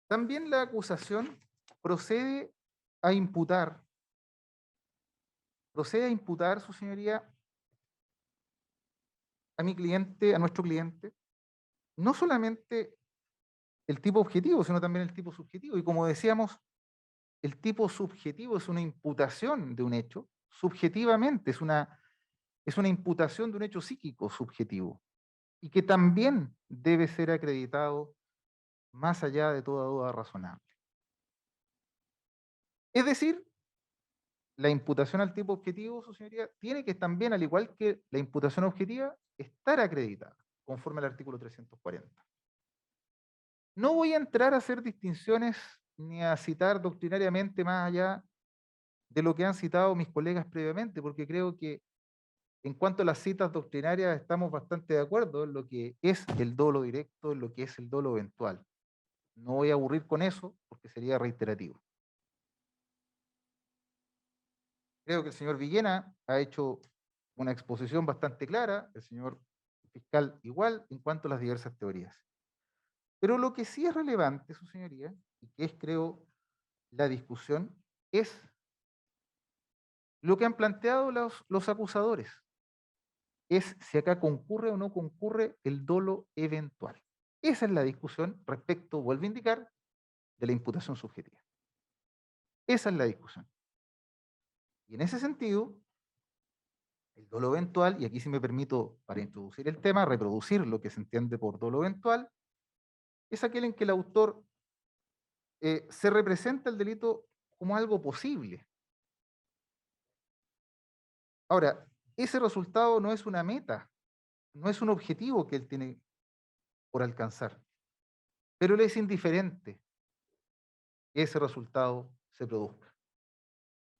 Speaker 2: también la acusación procede a imputar, su señoría, a mi cliente, a nuestro cliente, no solamente el tipo objetivo, sino también el tipo subjetivo. Y como decíamos, el tipo subjetivo es una imputación de un hecho, subjetivamente es una imputación de un hecho psíquico subjetivo, y que también debe ser acreditado más allá de toda duda razonable. Es decir, la imputación al tipo objetivo, su señoría, tiene que también, al igual que la imputación objetiva, estar acreditada, conforme al artículo 340. No voy a entrar a hacer distinciones ni a citar doctrinariamente más allá de lo que han citado mis colegas previamente, porque creo que en cuanto a las citas doctrinarias estamos bastante de acuerdo en lo que es el dolo directo, en lo que es el dolo eventual. No voy a aburrir con eso porque sería reiterativo. Creo que el señor Villena ha hecho una exposición bastante clara, el señor fiscal igual en cuanto a las diversas teorías. Pero lo que sí es relevante, su señoría, y que es, creo, la discusión, es lo que han planteado los acusadores. Es si acá concurre o no concurre el dolo eventual. Esa es la discusión respecto, vuelvo a indicar, de la imputación subjetiva. Esa es la discusión. Y en ese sentido, el dolo eventual, y aquí si me permito, para introducir el tema, reproducir lo que se entiende por dolo eventual, es aquel en que el autor se representa el delito como algo posible. Ahora, ese resultado no es una meta, no es un objetivo que él tiene por alcanzar, pero él es indiferente que ese resultado se produzca.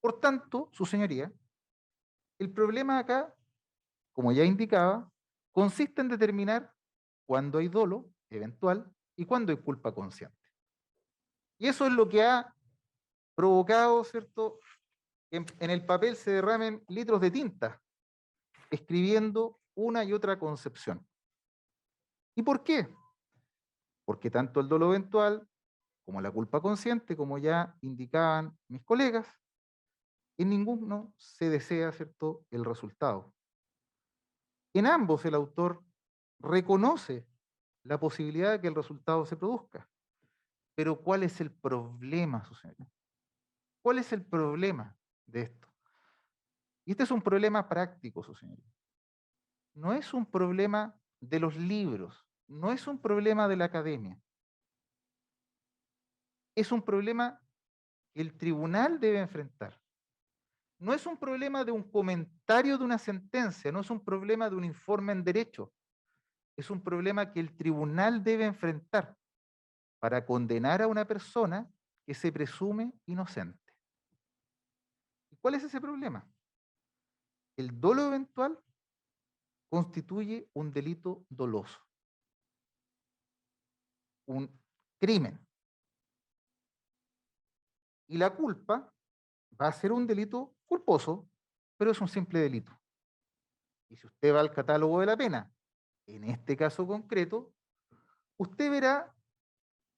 Speaker 2: Por tanto, su señoría, el problema acá, como ya indicaba, consiste en determinar cuándo hay dolo eventual y cuándo hay culpa consciente. Y eso es lo que ha provocado, ¿cierto?, que en el papel se derramen litros de tinta, escribiendo una y otra concepción. ¿Y por qué? Porque tanto el dolo eventual como la culpa consciente, como ya indicaban mis colegas, en ninguno se desea, ¿cierto?, el resultado. En ambos el autor reconoce la posibilidad de que el resultado se produzca. Pero ¿cuál es el problema, su señoría? ¿Cuál es el problema de esto? Y este es un problema práctico, su señoría. No es un problema de los libros, no es un problema de la academia. Es un problema que el tribunal debe enfrentar. No es un problema de un comentario de una sentencia, no es un problema de un informe en derecho. Es un problema que el tribunal debe enfrentar para condenar a una persona que se presume inocente. ¿Y cuál es ese problema? El dolo eventual constituye un delito doloso, un crimen. Y la culpa va a ser un delito culposo, pero es un simple delito. Y si usted va al catálogo de la pena, en este caso concreto, usted verá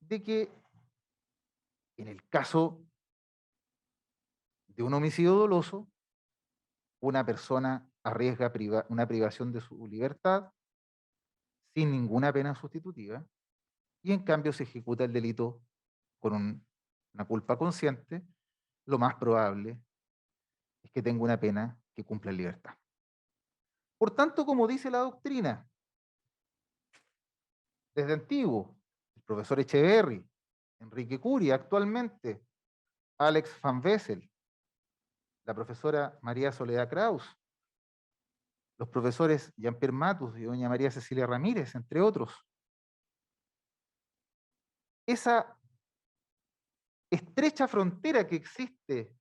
Speaker 2: de que en el caso de un homicidio doloso, una persona arriesga una privación de su libertad sin ninguna pena sustitutiva, y en cambio se ejecuta el delito con una culpa consciente, lo más probable es que tenga una pena que cumpla en libertad. Por tanto, como dice la doctrina, desde antiguo, el profesor Echeverry, Enrique Curia, actualmente Alex Van Wessel, la profesora María Soledad Kraus, los profesores Jean-Pierre Matus y doña María Cecilia Ramírez, entre otros. Esa estrecha frontera que existe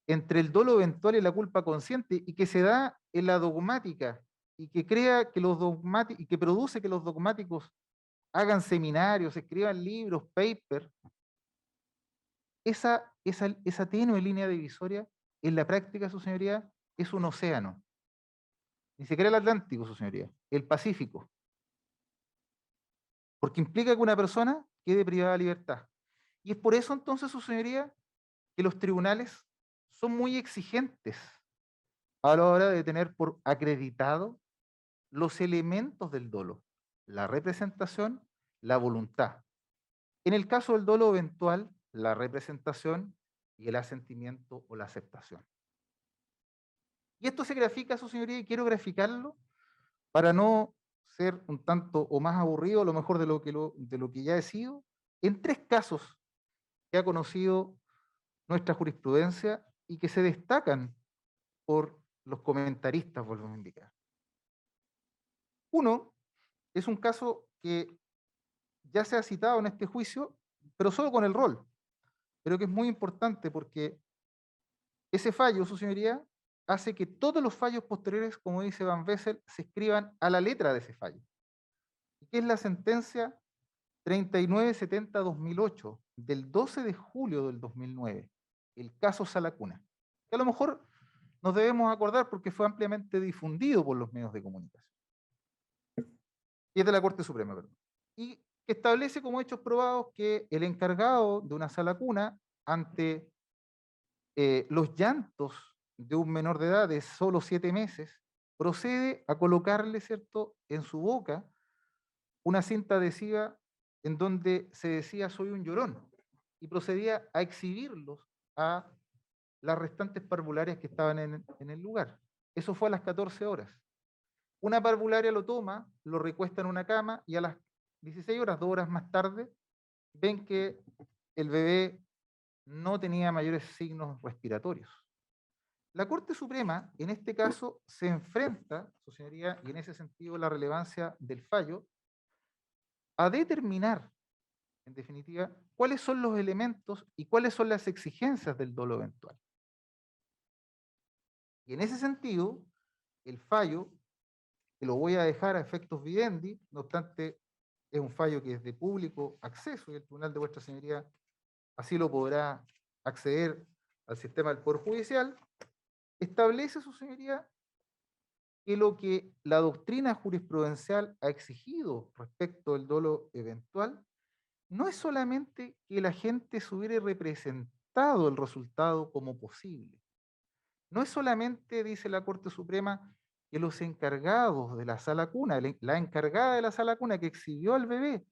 Speaker 2: entre el dolo eventual y la culpa consciente y que se da en la dogmática y que crea que los dogmáticos y que produce que los dogmáticos hagan seminarios, escriban libros, papers, esa tenue línea divisoria en la práctica, su señoría, es un océano. Ni siquiera el Atlántico, su señoría, el Pacífico. Porque implica que una persona quede privada de libertad. Y es por eso entonces, su señoría, que los tribunales son muy exigentes a la hora de tener por acreditado los elementos del dolo, la representación, la voluntad. En el caso del dolo eventual, la representación y el asentimiento o la aceptación. Y esto se grafica, su señoría, y quiero graficarlo para no ser un tanto o más aburrido, a lo mejor de lo que ya he sido, en 3 casos que ha conocido nuestra jurisprudencia y que se destacan por los comentaristas, vuelvo a indicar. Uno es un caso que ya se ha citado en este juicio, pero solo con el rol, pero que es muy importante porque ese fallo, su señoría, hace que todos los fallos posteriores, como dice Van Wessel, se escriban a la letra de ese fallo, que es la sentencia 3970-2008 del 12 de julio del 2009, el caso Salacuna, que a lo mejor nos debemos acordar porque fue ampliamente difundido por los medios de comunicación. y es de la Corte Suprema, perdón, y que establece como hechos probados que el encargado de una sala cuna, ante los llantos de un menor de edad de solo 7 meses, procede a colocarle, ¿cierto?, en su boca una cinta adhesiva en donde se decía soy un llorón, y procedía a exhibirlos a las restantes parvularias que estaban en el lugar. Eso fue a las 14 horas. Una parvularia lo toma, lo recuesta en una cama y a las 16 horas, 2 horas más tarde, ven que el bebé no tenía mayores signos respiratorios. La Corte Suprema, en este caso, se enfrenta, su señoría, y en ese sentido la relevancia del fallo, a determinar, en definitiva, cuáles son los elementos y cuáles son las exigencias del dolo eventual. Y en ese sentido, el fallo, que lo voy a dejar a efectos videndi, no obstante, es un fallo que es de público acceso y el Tribunal de Vuestra Señoría así lo podrá acceder al sistema del Poder Judicial, establece, su señoría, que lo que la doctrina jurisprudencial ha exigido respecto del dolo eventual no es solamente que la gente se hubiera representado el resultado como posible. No es solamente, dice la Corte Suprema, que los encargados de la sala cuna, la encargada de la sala cuna que exhibió al bebé,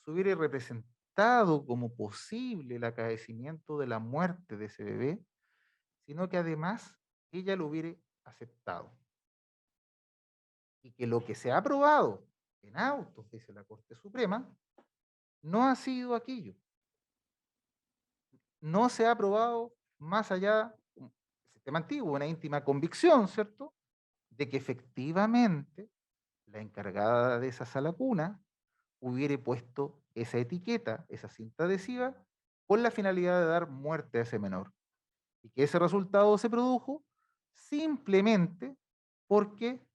Speaker 2: se hubiera representado como posible el acaecimiento de la muerte de ese bebé, sino que además ella lo hubiera aceptado. Y que lo que se ha aprobado en autos, dice la Corte Suprema, no ha sido aquello. No se ha aprobado más allá, el sistema antiguo, una íntima convicción, ¿cierto?, de que efectivamente la encargada de esa sala cuna hubiera puesto esa etiqueta, esa cinta adhesiva, con la finalidad de dar muerte a ese menor. Y que ese resultado se produjo simplemente porque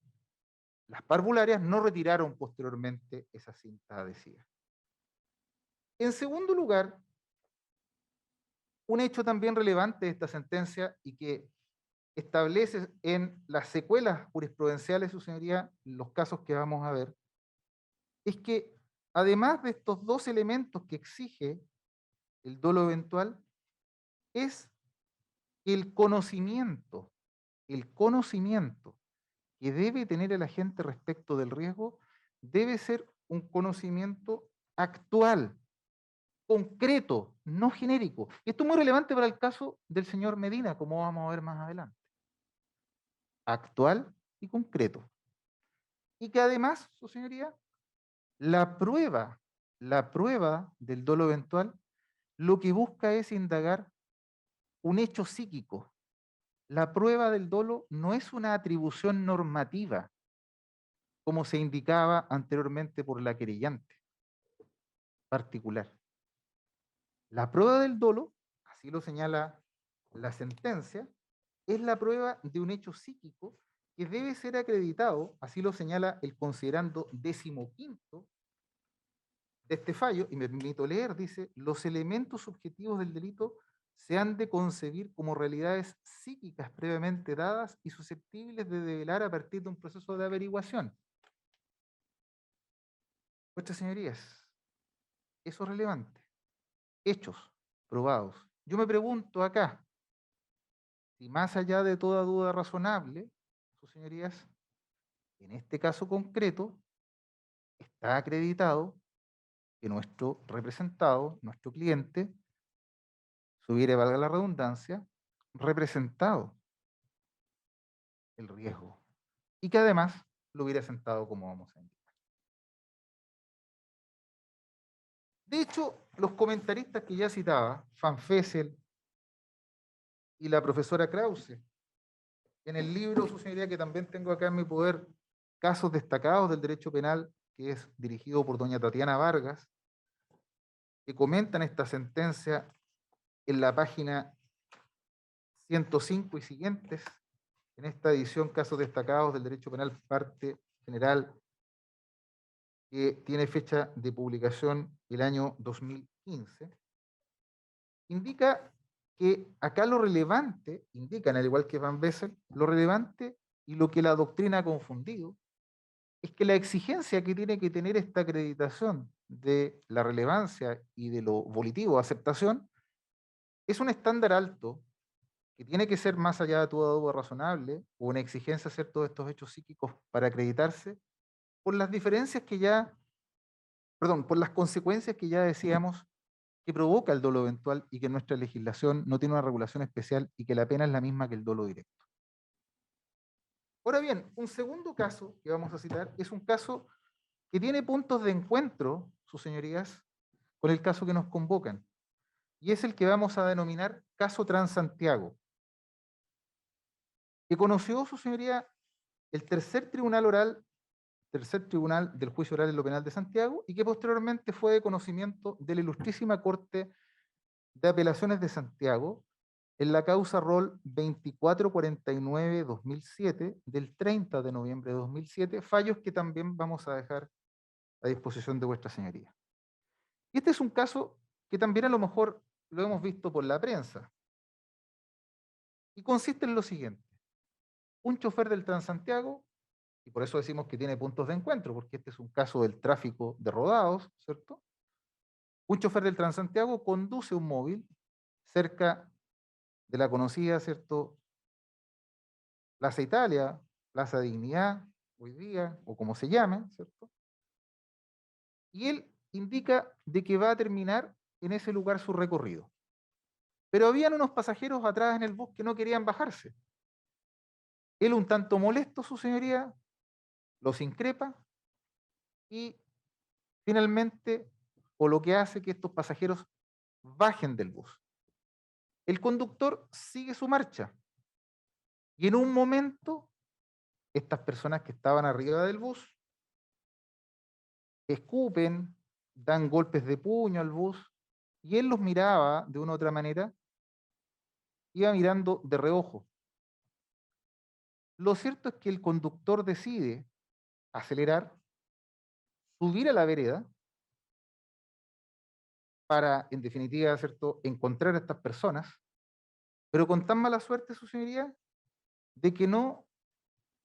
Speaker 2: las parvularias no retiraron posteriormente esa cinta adhesiva. En segundo lugar, un hecho también relevante de esta sentencia y que establece en las secuelas jurisprudenciales, su señoría, los casos que vamos a ver, es que además de estos dos elementos que exige el dolo eventual, es el conocimiento que debe tener el agente respecto del riesgo, debe ser un conocimiento actual, concreto, no genérico. Y esto es muy relevante para el caso del señor Medina, como vamos a ver más adelante. Actual y concreto. Y que además, su señoría, la prueba del dolo eventual, lo que busca es indagar un hecho psíquico. La prueba del dolo no es una atribución normativa, como se indicaba anteriormente por la querellante particular. La prueba del dolo, así lo señala la sentencia, es la prueba de un hecho psíquico que debe ser acreditado, así lo señala el considerando 15º de este fallo, y me permito leer, dice, los elementos subjetivos del delito se han de concebir como realidades psíquicas previamente dadas y susceptibles de develar a partir de un proceso de averiguación. Vuestras señorías, eso es relevante. Hechos probados. Yo me pregunto acá, si más allá de toda duda razonable, sus señorías, en este caso concreto, está acreditado que nuestro representado, nuestro cliente, se hubiera, valga la redundancia, representado el riesgo y que además lo hubiera sentado como vamos a indicar. De hecho, los comentaristas que ya citaba, Van Fessel y la profesora Krause, en el libro, su señoría, que también tengo acá en mi poder, Casos destacados del derecho penal, que es dirigido por doña Tatiana Vargas, que comentan esta sentencia en la página 105 y siguientes, en esta edición Casos destacados del derecho penal, parte general, que tiene fecha de publicación el año 2015, indica que acá lo relevante, indican al igual que Van Bessel, lo relevante y lo que la doctrina ha confundido, es que la exigencia que tiene que tener esta acreditación de la relevancia y de lo volitivo de aceptación es un estándar alto que tiene que ser más allá de toda duda razonable, o una exigencia hacer todos estos hechos psíquicos para acreditarse, por las diferencias que ya, perdón, por las consecuencias que ya decíamos que provoca el dolo eventual y que nuestra legislación no tiene una regulación especial y que la pena es la misma que el dolo directo. Ahora bien, un segundo caso que vamos a citar es un caso que tiene puntos de encuentro, sus señorías, con el caso que nos convocan, y es el que vamos a denominar caso Transantiago, que conoció, su señoría, el tercer tribunal del juicio oral en lo penal de Santiago y que posteriormente fue de conocimiento de la Ilustrísima Corte de Apelaciones de Santiago en la causa rol 2449-2007 del 30 de noviembre de 2007, fallos que también vamos a dejar a disposición de vuestra señoría. Y este es un caso que también a lo mejor lo hemos visto por la prensa y consiste en lo siguiente. Un chofer del Transantiago, y por eso decimos que tiene puntos de encuentro, porque este es un caso del tráfico de rodados, ¿cierto? Un chofer del Transantiago conduce un móvil cerca de la conocida, ¿cierto?, Plaza Italia, Plaza Dignidad, hoy día, o como se llame, ¿cierto? Y él indica de que va a terminar en ese lugar su recorrido. Pero habían unos pasajeros atrás en el bus que no querían bajarse. Él, un tanto molesto, su señoría, los increpa y finalmente, o lo que hace que estos pasajeros bajen del bus. El conductor sigue su marcha y en un momento estas personas que estaban arriba del bus escupen, dan golpes de puño al bus y él los miraba de una u otra manera, iba mirando de reojo. Lo cierto es que el conductor decide acelerar, subir a la vereda para, en definitiva, ¿cierto?, encontrar a estas personas, pero con tan mala suerte, su señoría, de que no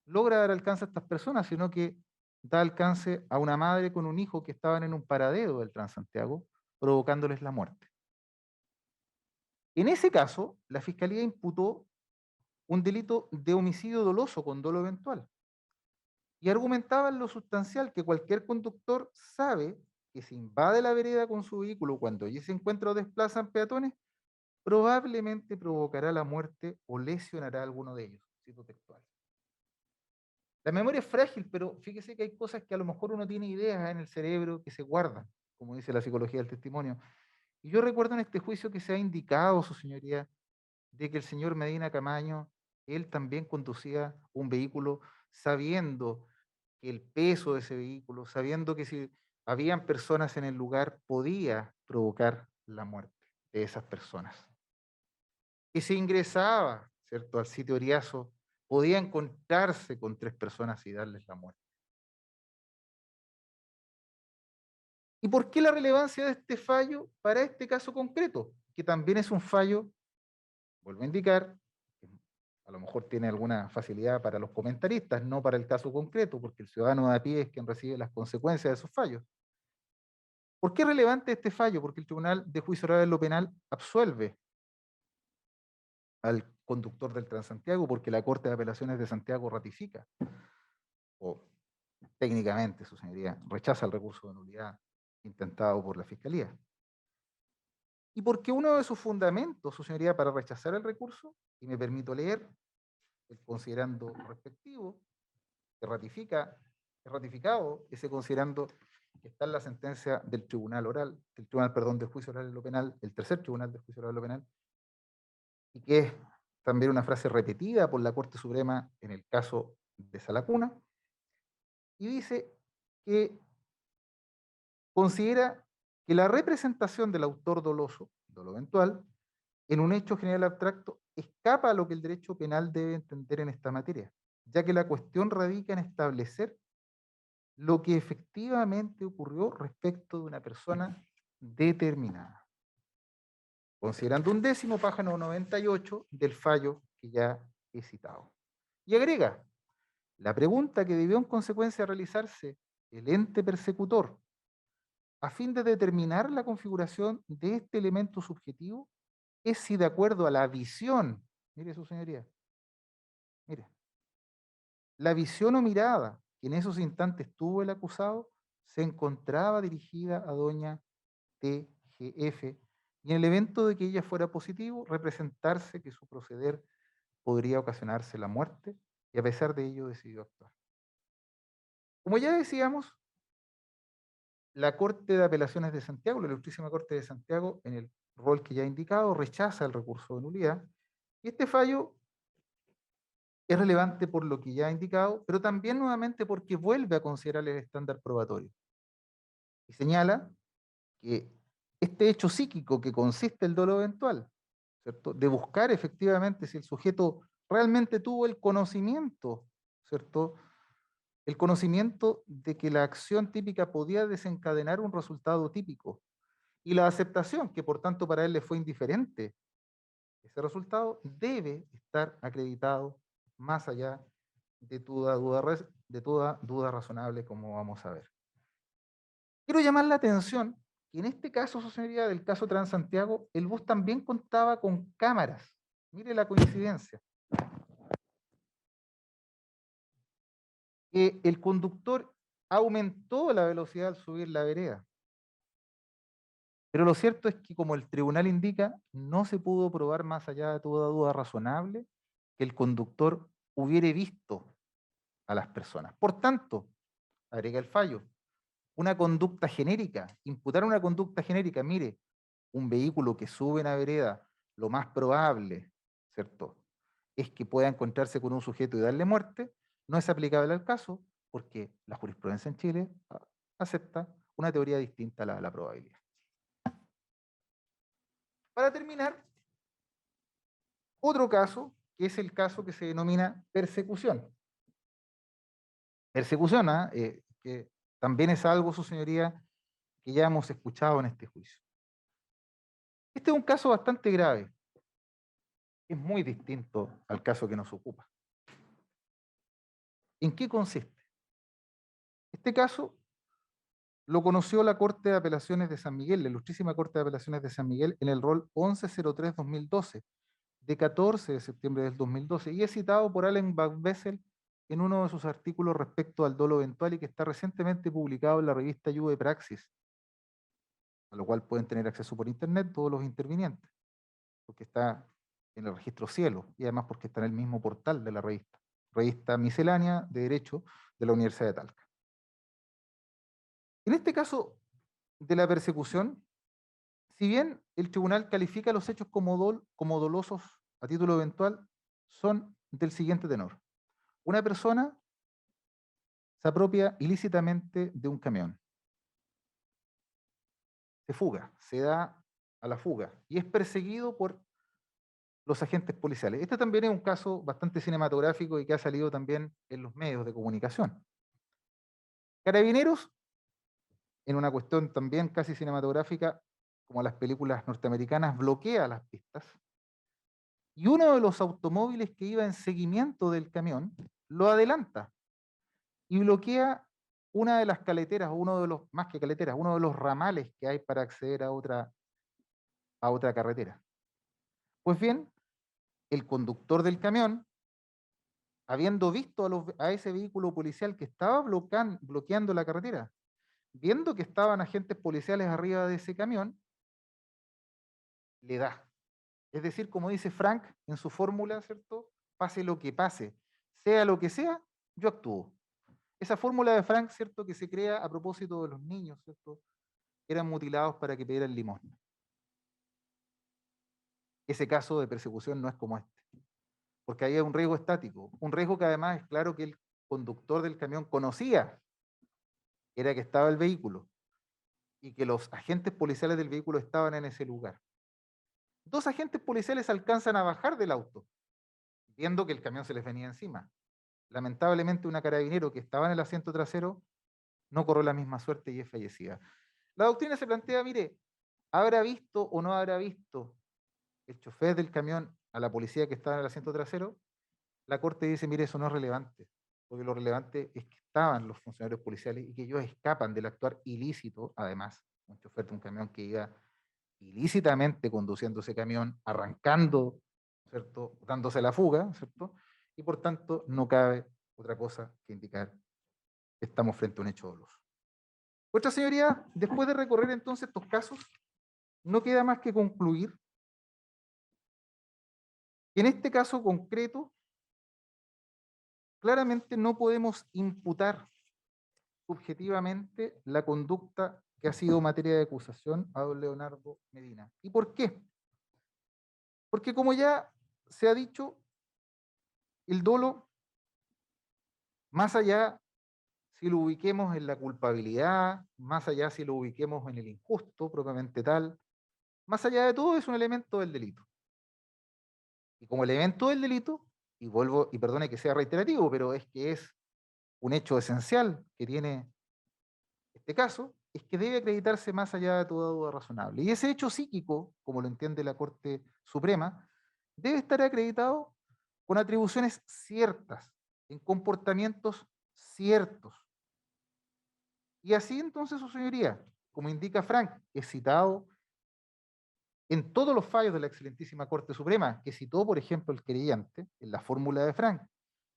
Speaker 2: logra dar alcance a estas personas, sino que da alcance a una madre con un hijo que estaban en un paradero del Transantiago, provocándoles la muerte. En ese caso, la Fiscalía imputó un delito de homicidio doloso con dolo eventual y argumentaba en lo sustancial que cualquier conductor sabe que si invade la vereda con su vehículo cuando allí se encuentra o desplazan peatones, probablemente provocará la muerte o lesionará a alguno de ellos. Cito textual. La memoria es frágil, pero fíjese que hay cosas que a lo mejor uno tiene ideas en el cerebro que se guardan, como dice la psicología del testimonio. Y yo recuerdo en este juicio que se ha indicado, su señoría, de que el señor Medina Camaño, él también conducía un vehículo sabiendo que el peso de ese vehículo, sabiendo que si habían personas en el lugar, podía provocar la muerte de esas personas. Y si ingresaba, ¿cierto?, al sitio Oriazo, podía encontrarse con 3 personas y darles la muerte. ¿Y por qué la relevancia de este fallo para este caso concreto? Que también es un fallo, vuelvo a indicar, que a lo mejor tiene alguna facilidad para los comentaristas, no para el caso concreto, porque el ciudadano de a pie es quien recibe las consecuencias de esos fallos. ¿Por qué es relevante este fallo? Porque el Tribunal de Juicio Oral en lo Penal absuelve al conductor del Transantiago, porque la Corte de Apelaciones de Santiago ratifica, o técnicamente, su señoría, rechaza el recurso de nulidad intentado por la Fiscalía. Y porque uno de sus fundamentos, su señoría, para rechazar el recurso, y me permito leer el considerando respectivo, que es ratificado ese considerando que está en la sentencia del Tribunal Oral, del Juicio Oral en lo Penal, el tercer Tribunal del Juicio Oral en lo Penal, y que es también una frase repetida por la Corte Suprema en el caso de Salacuna, y dice que considera que la representación del autor doloso, dolo eventual, en un hecho general abstracto, escapa a lo que el derecho penal debe entender en esta materia, ya que la cuestión radica en establecer lo que efectivamente ocurrió respecto de una persona determinada. Considerando 11º, página 98 del fallo que ya he citado. Y agrega, La pregunta que debió en consecuencia realizarse el ente persecutor a fin de determinar la configuración de este elemento subjetivo es si de acuerdo a la visión, mire su señoría, mire, la visión o mirada que en esos instantes tuvo el acusado se encontraba dirigida a doña TGF y en el evento de que ella fuera positivo, representarse que su proceder podría ocasionarse la muerte y a pesar de ello decidió actuar. Como ya decíamos, la Corte de Apelaciones de Santiago, la Ilustrísima Corte de Santiago, en el rol que ya he indicado, rechaza el recurso de nulidad y este fallo es relevante por lo que ya he indicado, pero también nuevamente porque vuelve a considerar el estándar probatorio y señala que este hecho psíquico que consiste el dolo eventual, ¿cierto? De buscar efectivamente si el sujeto realmente tuvo el conocimiento, ¿cierto? El conocimiento de que la acción típica podía desencadenar un resultado típico y la aceptación, que por tanto para él le fue indiferente, ese resultado debe estar acreditado más allá de toda duda razonable, como vamos a ver. Quiero llamar la atención que en este caso, su señoría, del caso Transantiago, el bus también contaba con cámaras. Mire la coincidencia. Que el conductor aumentó la velocidad al subir la vereda. Pero lo cierto es que, como el tribunal indica, no se pudo probar más allá de toda duda razonable que el conductor hubiera visto a las personas. Por tanto, agrega el fallo, una conducta genérica, imputar una conducta genérica, mire, un vehículo que sube una vereda, lo más probable, ¿cierto?, es que pueda encontrarse con un sujeto y darle muerte, no es aplicable al caso porque la jurisprudencia en Chile acepta una teoría distinta a la probabilidad. Para terminar, otro caso, que es el caso que se denomina persecución. Persecución, que también es algo, su señoría, que ya hemos escuchado en este juicio. Este es un caso bastante grave. Es muy distinto al caso que nos ocupa. ¿En qué consiste? Este caso lo conoció la Corte de Apelaciones de San Miguel, la Ilustrísima Corte de Apelaciones de San Miguel, en el rol 1103-2012, de 14 de septiembre del 2012, y es citado por Allen Bessel en uno de sus artículos respecto al dolo eventual y que está recientemente publicado en la revista Juve Praxis, a lo cual pueden tener acceso por internet todos los intervinientes, porque está en el registro Cielo y además porque está en el mismo portal de la revista miscelánea de Derecho de la Universidad de Talca. En este caso de la persecución, si bien el tribunal califica los hechos como dolosos a título eventual, son del siguiente tenor. Una persona se apropia ilícitamente de un camión, se fuga, se da a la fuga y es perseguido por los agentes policiales. Este también es un caso bastante cinematográfico y que ha salido también en los medios de comunicación. Carabineros, en una cuestión también casi cinematográfica, como las películas norteamericanas, bloquea las pistas y uno de los automóviles que iba en seguimiento del camión lo adelanta y bloquea una de las caleteras, o uno de los, más que caleteras, uno de los ramales que hay para acceder a otra carretera. Pues bien, el conductor del camión, habiendo visto a ese vehículo policial que estaba bloqueando la carretera, viendo que estaban agentes policiales arriba de ese camión, le da. Es decir, como dice Frank en su fórmula, ¿cierto? Pase lo que pase, sea lo que sea, yo actúo. Esa fórmula de Frank, ¿cierto?, que se crea a propósito de los niños, ¿cierto?, que eran mutilados para que pidieran limosna. Ese caso de persecución no es como este, porque ahí hay un riesgo estático, un riesgo que además es claro que el conductor del camión conocía, era que estaba el vehículo y que los agentes policiales del vehículo estaban en ese lugar. Dos agentes policiales alcanzan a bajar del auto, viendo que el camión se les venía encima. Lamentablemente, una carabinero que estaba en el asiento trasero no corrió la misma suerte y es fallecida. La doctrina se plantea, mire, ¿habrá visto o no habrá visto el chofer del camión a la policía que estaba en el asiento trasero? La Corte dice, mire, eso no es relevante, porque lo relevante es que estaban los funcionarios policiales y que ellos escapan del actuar ilícito, además, un chofer de un camión que iba ilícitamente conduciendo ese camión, arrancando, ¿cierto?, dándose la fuga, ¿cierto?, y por tanto no cabe otra cosa que indicar que estamos frente a un hecho doloso. Vuestra señoría, después de recorrer entonces estos casos, no queda más que concluir que en este caso concreto, claramente no podemos imputar subjetivamente la conducta que ha sido materia de acusación a don Leonardo Medina. ¿Y por qué? Porque como ya se ha dicho, el dolo, más allá si lo ubiquemos en la culpabilidad, más allá si lo ubiquemos en el injusto propiamente tal, más allá de todo es un elemento del delito. Y como elemento del delito, y vuelvo, y perdone que sea reiterativo, pero es que es un hecho esencial que tiene este caso, es que debe acreditarse más allá de toda duda razonable. Y ese hecho psíquico, como lo entiende la Corte Suprema, debe estar acreditado con atribuciones ciertas, en comportamientos ciertos. Y así entonces, su señoría, como indica Frank, es citado en todos los fallos de la excelentísima Corte Suprema, que citó, por ejemplo, el querellante, en la fórmula de Frank,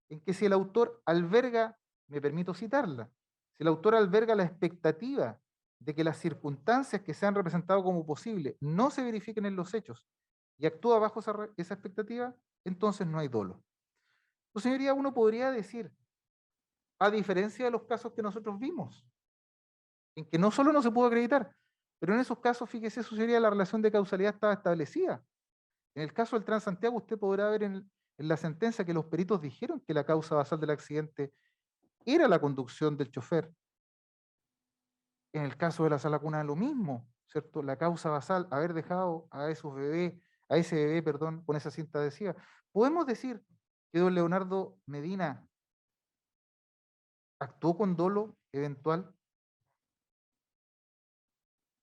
Speaker 2: en que si el autor alberga, me permito citarla, si el autor alberga la expectativa de que las circunstancias que se han representado como posible no se verifiquen en los hechos y actúa bajo esa expectativa, entonces no hay dolo. Su señoría, uno podría decir, a diferencia de los casos que nosotros vimos, en que no solo no se pudo acreditar, pero en esos casos, fíjese, su señoría, la relación de causalidad estaba establecida. En el caso del Transantiago, usted podrá ver en la sentencia que los peritos dijeron que la causa basal del accidente era la conducción del chofer. En el caso de la Sala Cuna, lo mismo, ¿cierto? La causa basal, haber dejado a ese bebé, perdón, con esa cinta adhesiva. Podemos decir que don Leonardo Medina actuó con dolo eventual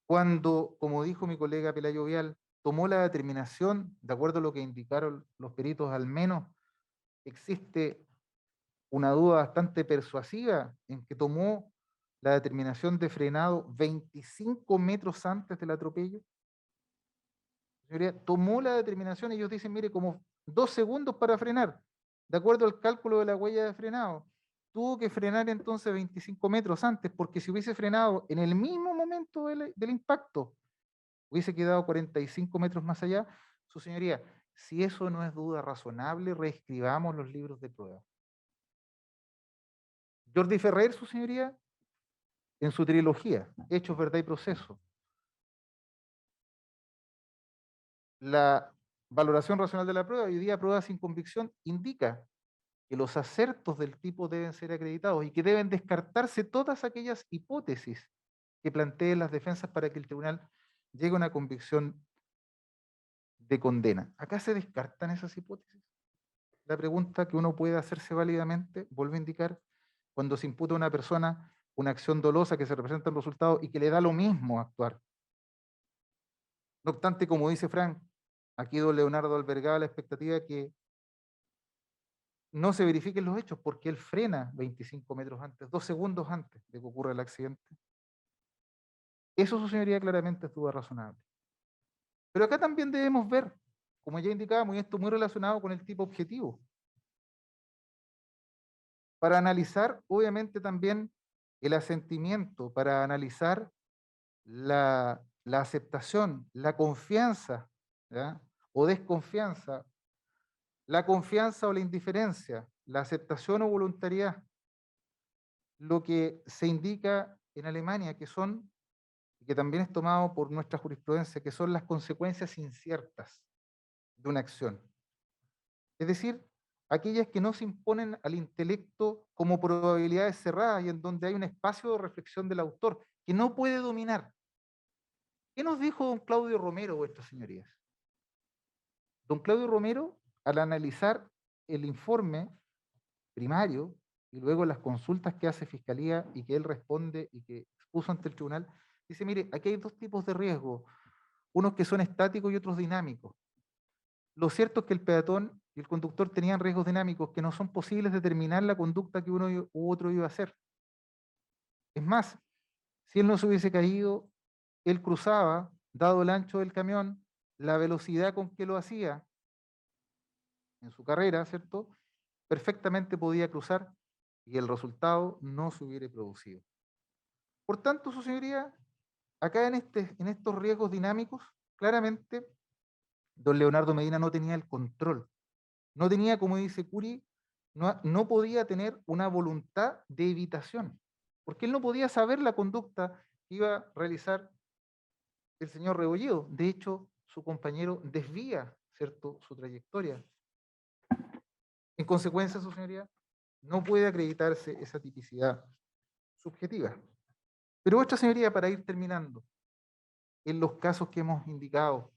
Speaker 2: cuando, como dijo mi colega Pelayo Vial, tomó la determinación, de acuerdo a lo que indicaron los peritos, al menos existe una duda bastante persuasiva en que tomó la determinación de frenado 25 metros antes del atropello. Señoría, tomó la determinación, ellos dicen, mire, como 2 segundos para frenar, de acuerdo al cálculo de la huella de frenado. Tuvo que frenar entonces 25 metros antes, porque si hubiese frenado en el mismo momento del impacto, hubiese quedado 45 metros más allá. Su señoría, si eso no es duda razonable, reescribamos los libros de prueba. Jordi Ferrer, su señoría, en su trilogía, Hechos, Verdad y Proceso, la valoración racional de la prueba, hoy día prueba sin convicción, indica que los acertos del tipo deben ser acreditados y que deben descartarse todas aquellas hipótesis que planteen las defensas para que el tribunal llegue a una convicción de condena. Acá se descartan esas hipótesis. La pregunta que uno puede hacerse válidamente, vuelvo a indicar, cuando se imputa a una persona una acción dolosa que se representa en resultados y que le da lo mismo actuar. No obstante, como dice Frank, aquí don Leonardo albergaba la expectativa de que no se verifiquen los hechos porque él frena 25 metros antes, 2 segundos antes de que ocurra el accidente. Eso, su señoría, claramente es duda razonable. Pero acá también debemos ver, como ya indicábamos, y esto muy relacionado con el tipo objetivo, para analizar, obviamente, también el asentimiento, para analizar la aceptación, la confianza, ¿ya?, o desconfianza, la confianza o la indiferencia, la aceptación o voluntariedad, lo que se indica en Alemania, que son, y que también es tomado por nuestra jurisprudencia, que son las consecuencias inciertas de una acción. Es decir, aquellas que no se imponen al intelecto como probabilidades cerradas y en donde hay un espacio de reflexión del autor que no puede dominar. ¿Qué nos dijo don Claudio Romero, vuestras señorías? Don Claudio Romero, al analizar el informe primario y luego las consultas que hace Fiscalía y que él responde y que expuso ante el tribunal, dice, mire, aquí hay 2 tipos de riesgo, unos que son estáticos y otros dinámicos. Lo cierto es que el peatón y el conductor tenían riesgos dinámicos que no son posibles determinar la conducta que uno u otro iba a hacer. Es más, si él no se hubiese caído, él cruzaba, dado el ancho del camión, la velocidad con que lo hacía en su carrera, ¿cierto? Perfectamente podía cruzar y el resultado no se hubiera producido. Por tanto, su señoría, acá en estos riesgos dinámicos, claramente, don Leonardo Medina no tenía el control. No tenía, como dice Curi, no podía tener una voluntad de evitación, porque él no podía saber la conducta que iba a realizar el señor Rebolledo. De hecho, su compañero desvía, ¿cierto?, su trayectoria. En consecuencia, su señoría, no puede acreditarse esa tipicidad subjetiva. Pero otra señoría, para ir terminando, en los casos que hemos indicado,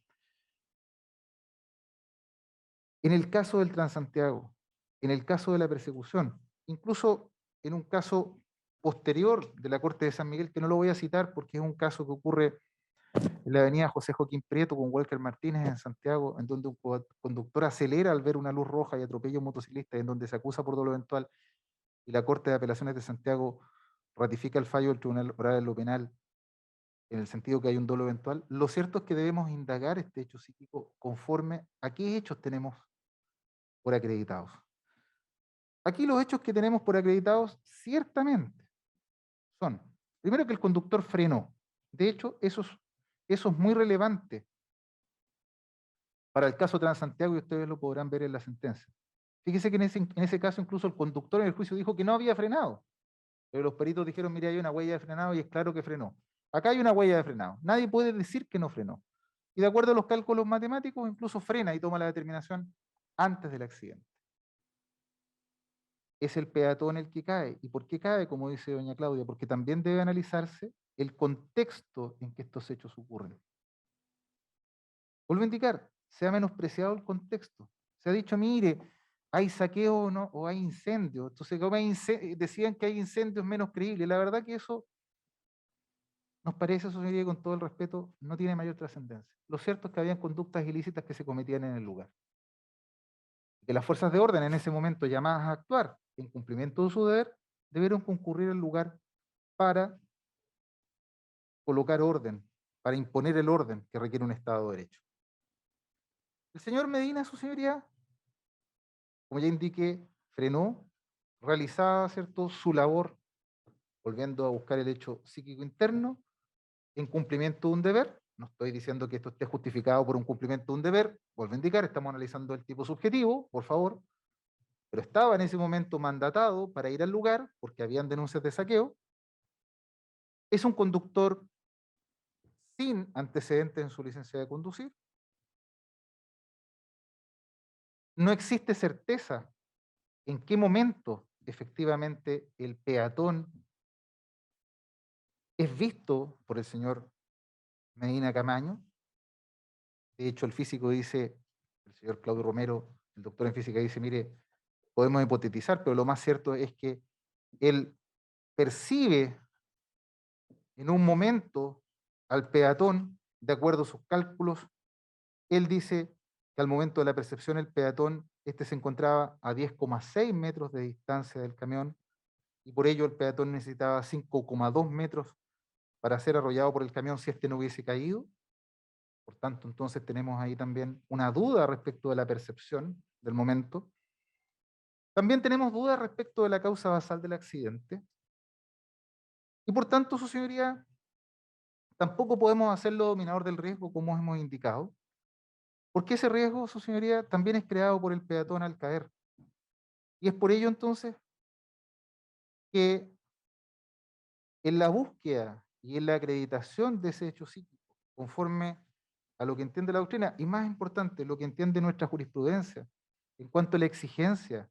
Speaker 2: en el caso del Transantiago, en el caso de la persecución, incluso en un caso posterior de la Corte de San Miguel, que no lo voy a citar porque es un caso que ocurre en la avenida José Joaquín Prieto con Walker Martínez en Santiago, en donde un conductor acelera al ver una luz roja y atropella a un motociclista, en donde se acusa por dolo eventual, y la Corte de Apelaciones de Santiago ratifica el fallo del Tribunal Oral en lo Penal, en el sentido que hay un dolo eventual. Lo cierto es que debemos indagar este hecho psíquico conforme a qué hechos tenemos por acreditados. Aquí los hechos que tenemos por acreditados ciertamente son, primero, que el conductor frenó. De hecho, eso es muy relevante para el caso Transantiago y ustedes lo podrán ver en la sentencia. Fíjese que en ese caso incluso el conductor en el juicio dijo que no había frenado, pero los peritos dijeron, mira, hay una huella de frenado y es claro que frenó. Acá hay una huella de frenado. Nadie puede decir que no frenó. Y de acuerdo a los cálculos matemáticos, incluso frena y toma la determinación antes del accidente. Es el peatón el que cae. ¿Y por qué cae? Como dice doña Claudia, porque también debe analizarse el contexto en que estos hechos ocurren. Vuelvo a indicar, se ha menospreciado el contexto. Se ha dicho, mire, hay saqueo o, no, o hay incendio. Entonces, como decían que hay incendios menos creíbles. La verdad que eso nos parece, eso señoría, con todo el respeto, no tiene mayor trascendencia. Lo cierto es que habían conductas ilícitas que se cometían en el lugar. Que las fuerzas de orden en ese momento llamadas a actuar en cumplimiento de su deber, debieron concurrir al lugar para colocar orden, para imponer el orden que requiere un Estado de Derecho. El señor Medina, su señoría, como ya indiqué, frenó, realizaba, ¿cierto?, su labor, volviendo a buscar el hecho psíquico interno, en cumplimiento de un deber. No estoy diciendo que esto esté justificado por un cumplimiento de un deber, vuelvo a indicar, estamos analizando el tipo subjetivo, por favor, pero estaba en ese momento mandatado para ir al lugar, porque habían denuncias de saqueo. Es un conductor sin antecedentes en su licencia de conducir. No existe certeza en qué momento efectivamente el peatón es visto por el señor Medina Camaño. De hecho, el físico dice, el señor Claudio Romero, el doctor en física, dice, mire, podemos hipotetizar, pero lo más cierto es que él percibe en un momento al peatón, de acuerdo a sus cálculos. Él dice que al momento de la percepción el peatón, se encontraba a 10,6 metros de distancia del camión, y por ello el peatón necesitaba 5,2 metros para ser arrollado por el camión si no hubiese caído. Por tanto, entonces tenemos ahí también una duda respecto de la percepción del momento. También tenemos dudas respecto de la causa basal del accidente. Y por tanto, su señoría, tampoco podemos hacerlo dominador del riesgo como hemos indicado, porque ese riesgo, su señoría, también es creado por el peatón al caer. Y es por ello entonces que en la búsqueda y en la acreditación de ese hecho psíquico, conforme a lo que entiende la doctrina, y más importante, lo que entiende nuestra jurisprudencia, en cuanto a la exigencia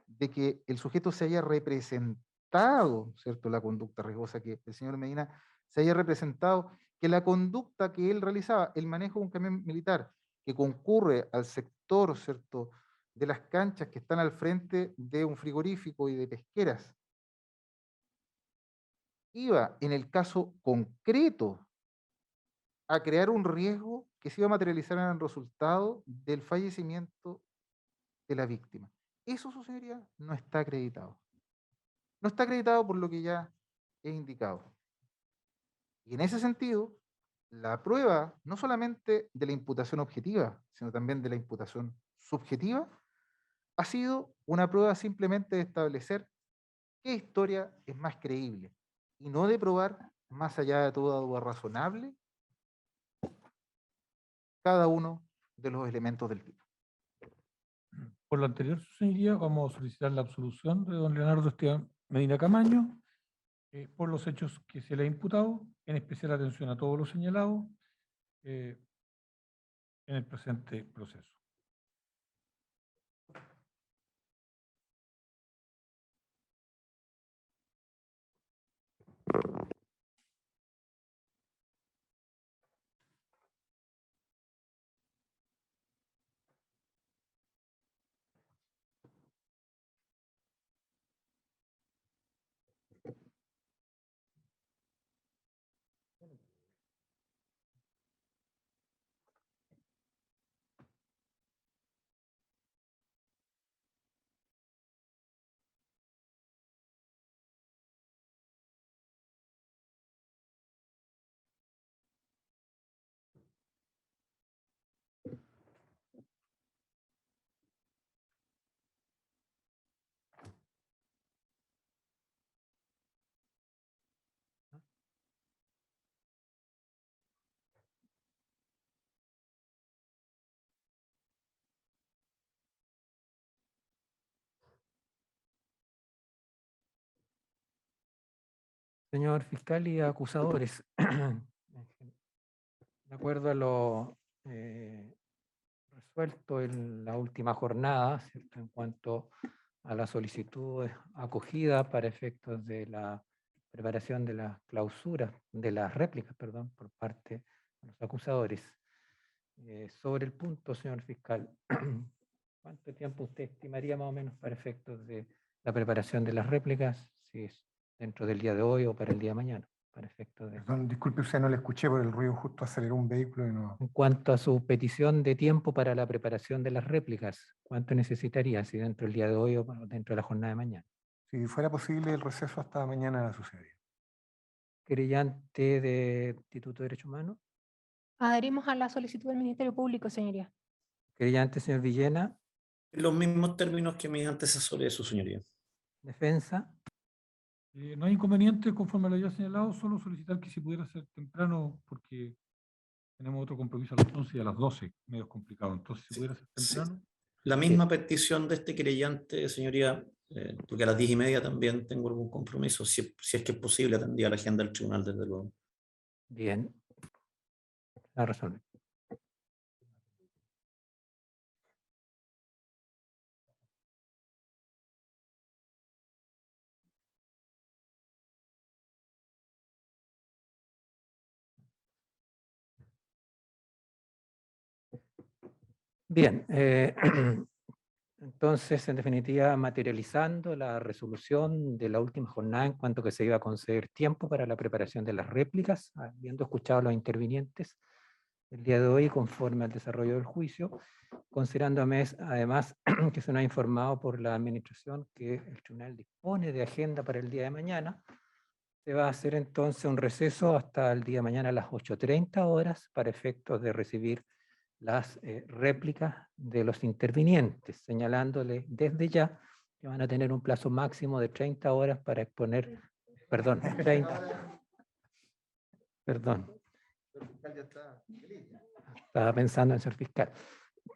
Speaker 2: de que el sujeto se haya representado, ¿cierto?, la conducta riesgosa, que el señor Medina se haya representado, que la conducta que él realizaba, el manejo de un camión militar que concurre al sector, ¿cierto?, de las canchas que están al frente de un frigorífico y de pesqueras, iba en el caso concreto a crear un riesgo que se iba a materializar en el resultado del fallecimiento de la víctima. Eso, su señoría, no está acreditado. No está acreditado por lo que ya he indicado. Y en ese sentido, la prueba, no solamente de la imputación objetiva, sino también de la imputación subjetiva, ha sido una prueba simplemente de establecer qué historia es más creíble y no de probar, más allá de toda duda razonable, cada uno de los elementos del tipo.
Speaker 5: Por lo anterior, su señoría, vamos a solicitar la absolución de don Leonardo Esteban Medina Camaño por los hechos que se le ha imputado, en especial atención a todos los señalados en el presente proceso.
Speaker 1: Señor fiscal y acusadores, de acuerdo a lo resuelto en la última jornada, ¿cierto? En cuanto a la solicitud acogida para efectos de la preparación de las clausuras, de las réplicas, perdón, por parte de los acusadores. Sobre el punto, señor fiscal, ¿cuánto tiempo usted estimaría más o menos para efectos de la preparación de las réplicas? Si es dentro del día de hoy o para el día de mañana, para efectos de...
Speaker 8: Perdón, disculpe, usted no le escuché por el ruido, justo aceleró un vehículo y no...
Speaker 1: En cuanto a su petición de tiempo para la preparación de las réplicas, ¿cuánto necesitaría? Si dentro del día de hoy o dentro de la jornada de mañana.
Speaker 8: Si fuera posible el receso hasta mañana sucedería.
Speaker 1: Querellante de Instituto de Derechos Humanos.
Speaker 3: Adherimos a la solicitud del Ministerio Público, señoría.
Speaker 1: Querellante, señor Villena.
Speaker 4: En los mismos términos que mis antecesores, su señoría.
Speaker 1: Defensa.
Speaker 5: No hay inconveniente conforme a lo ya señalado, solo solicitar que si pudiera ser temprano, porque tenemos otro compromiso a las 11 y a las 12, medio complicado. Entonces, si pudiera ser temprano.
Speaker 4: La misma petición de este querellante, señoría, porque a las 10:30 también tengo algún compromiso, si es que es posible, atendía la agenda del tribunal, desde luego.
Speaker 1: Bien. La razón. Bien, entonces, en definitiva, materializando la resolución de la última jornada en cuanto que se iba a conceder tiempo para la preparación de las réplicas, habiendo escuchado a los intervinientes el día de hoy conforme al desarrollo del juicio, considerando además que se nos ha informado por la administración que el tribunal dispone de agenda para el día de mañana, se va a hacer entonces un receso hasta el día de mañana a las 8:30 horas para efectos de recibir las réplicas de los intervinientes, señalándole desde ya que van a tener un plazo máximo de 30 horas para exponer, perdón, 30, perdón, estaba pensando en ser fiscal,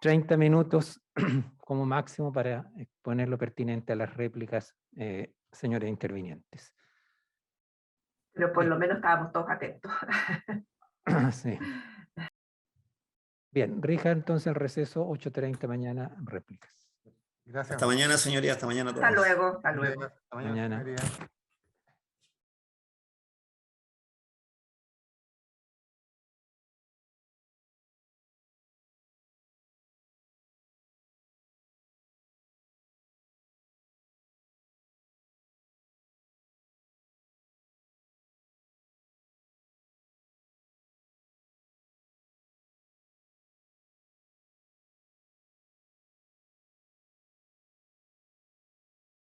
Speaker 1: 30 minutos como máximo para exponer lo pertinente a las réplicas, señores intervinientes.
Speaker 7: Pero por lo menos estábamos todos atentos.
Speaker 1: Sí. Bien, rija entonces el receso, 8:30 mañana, réplicas.
Speaker 8: Gracias.
Speaker 4: Hasta mañana, señoría, hasta mañana a todos.
Speaker 7: Hasta luego, hasta luego.
Speaker 8: Hasta
Speaker 1: Mañana.
Speaker 8: señoría.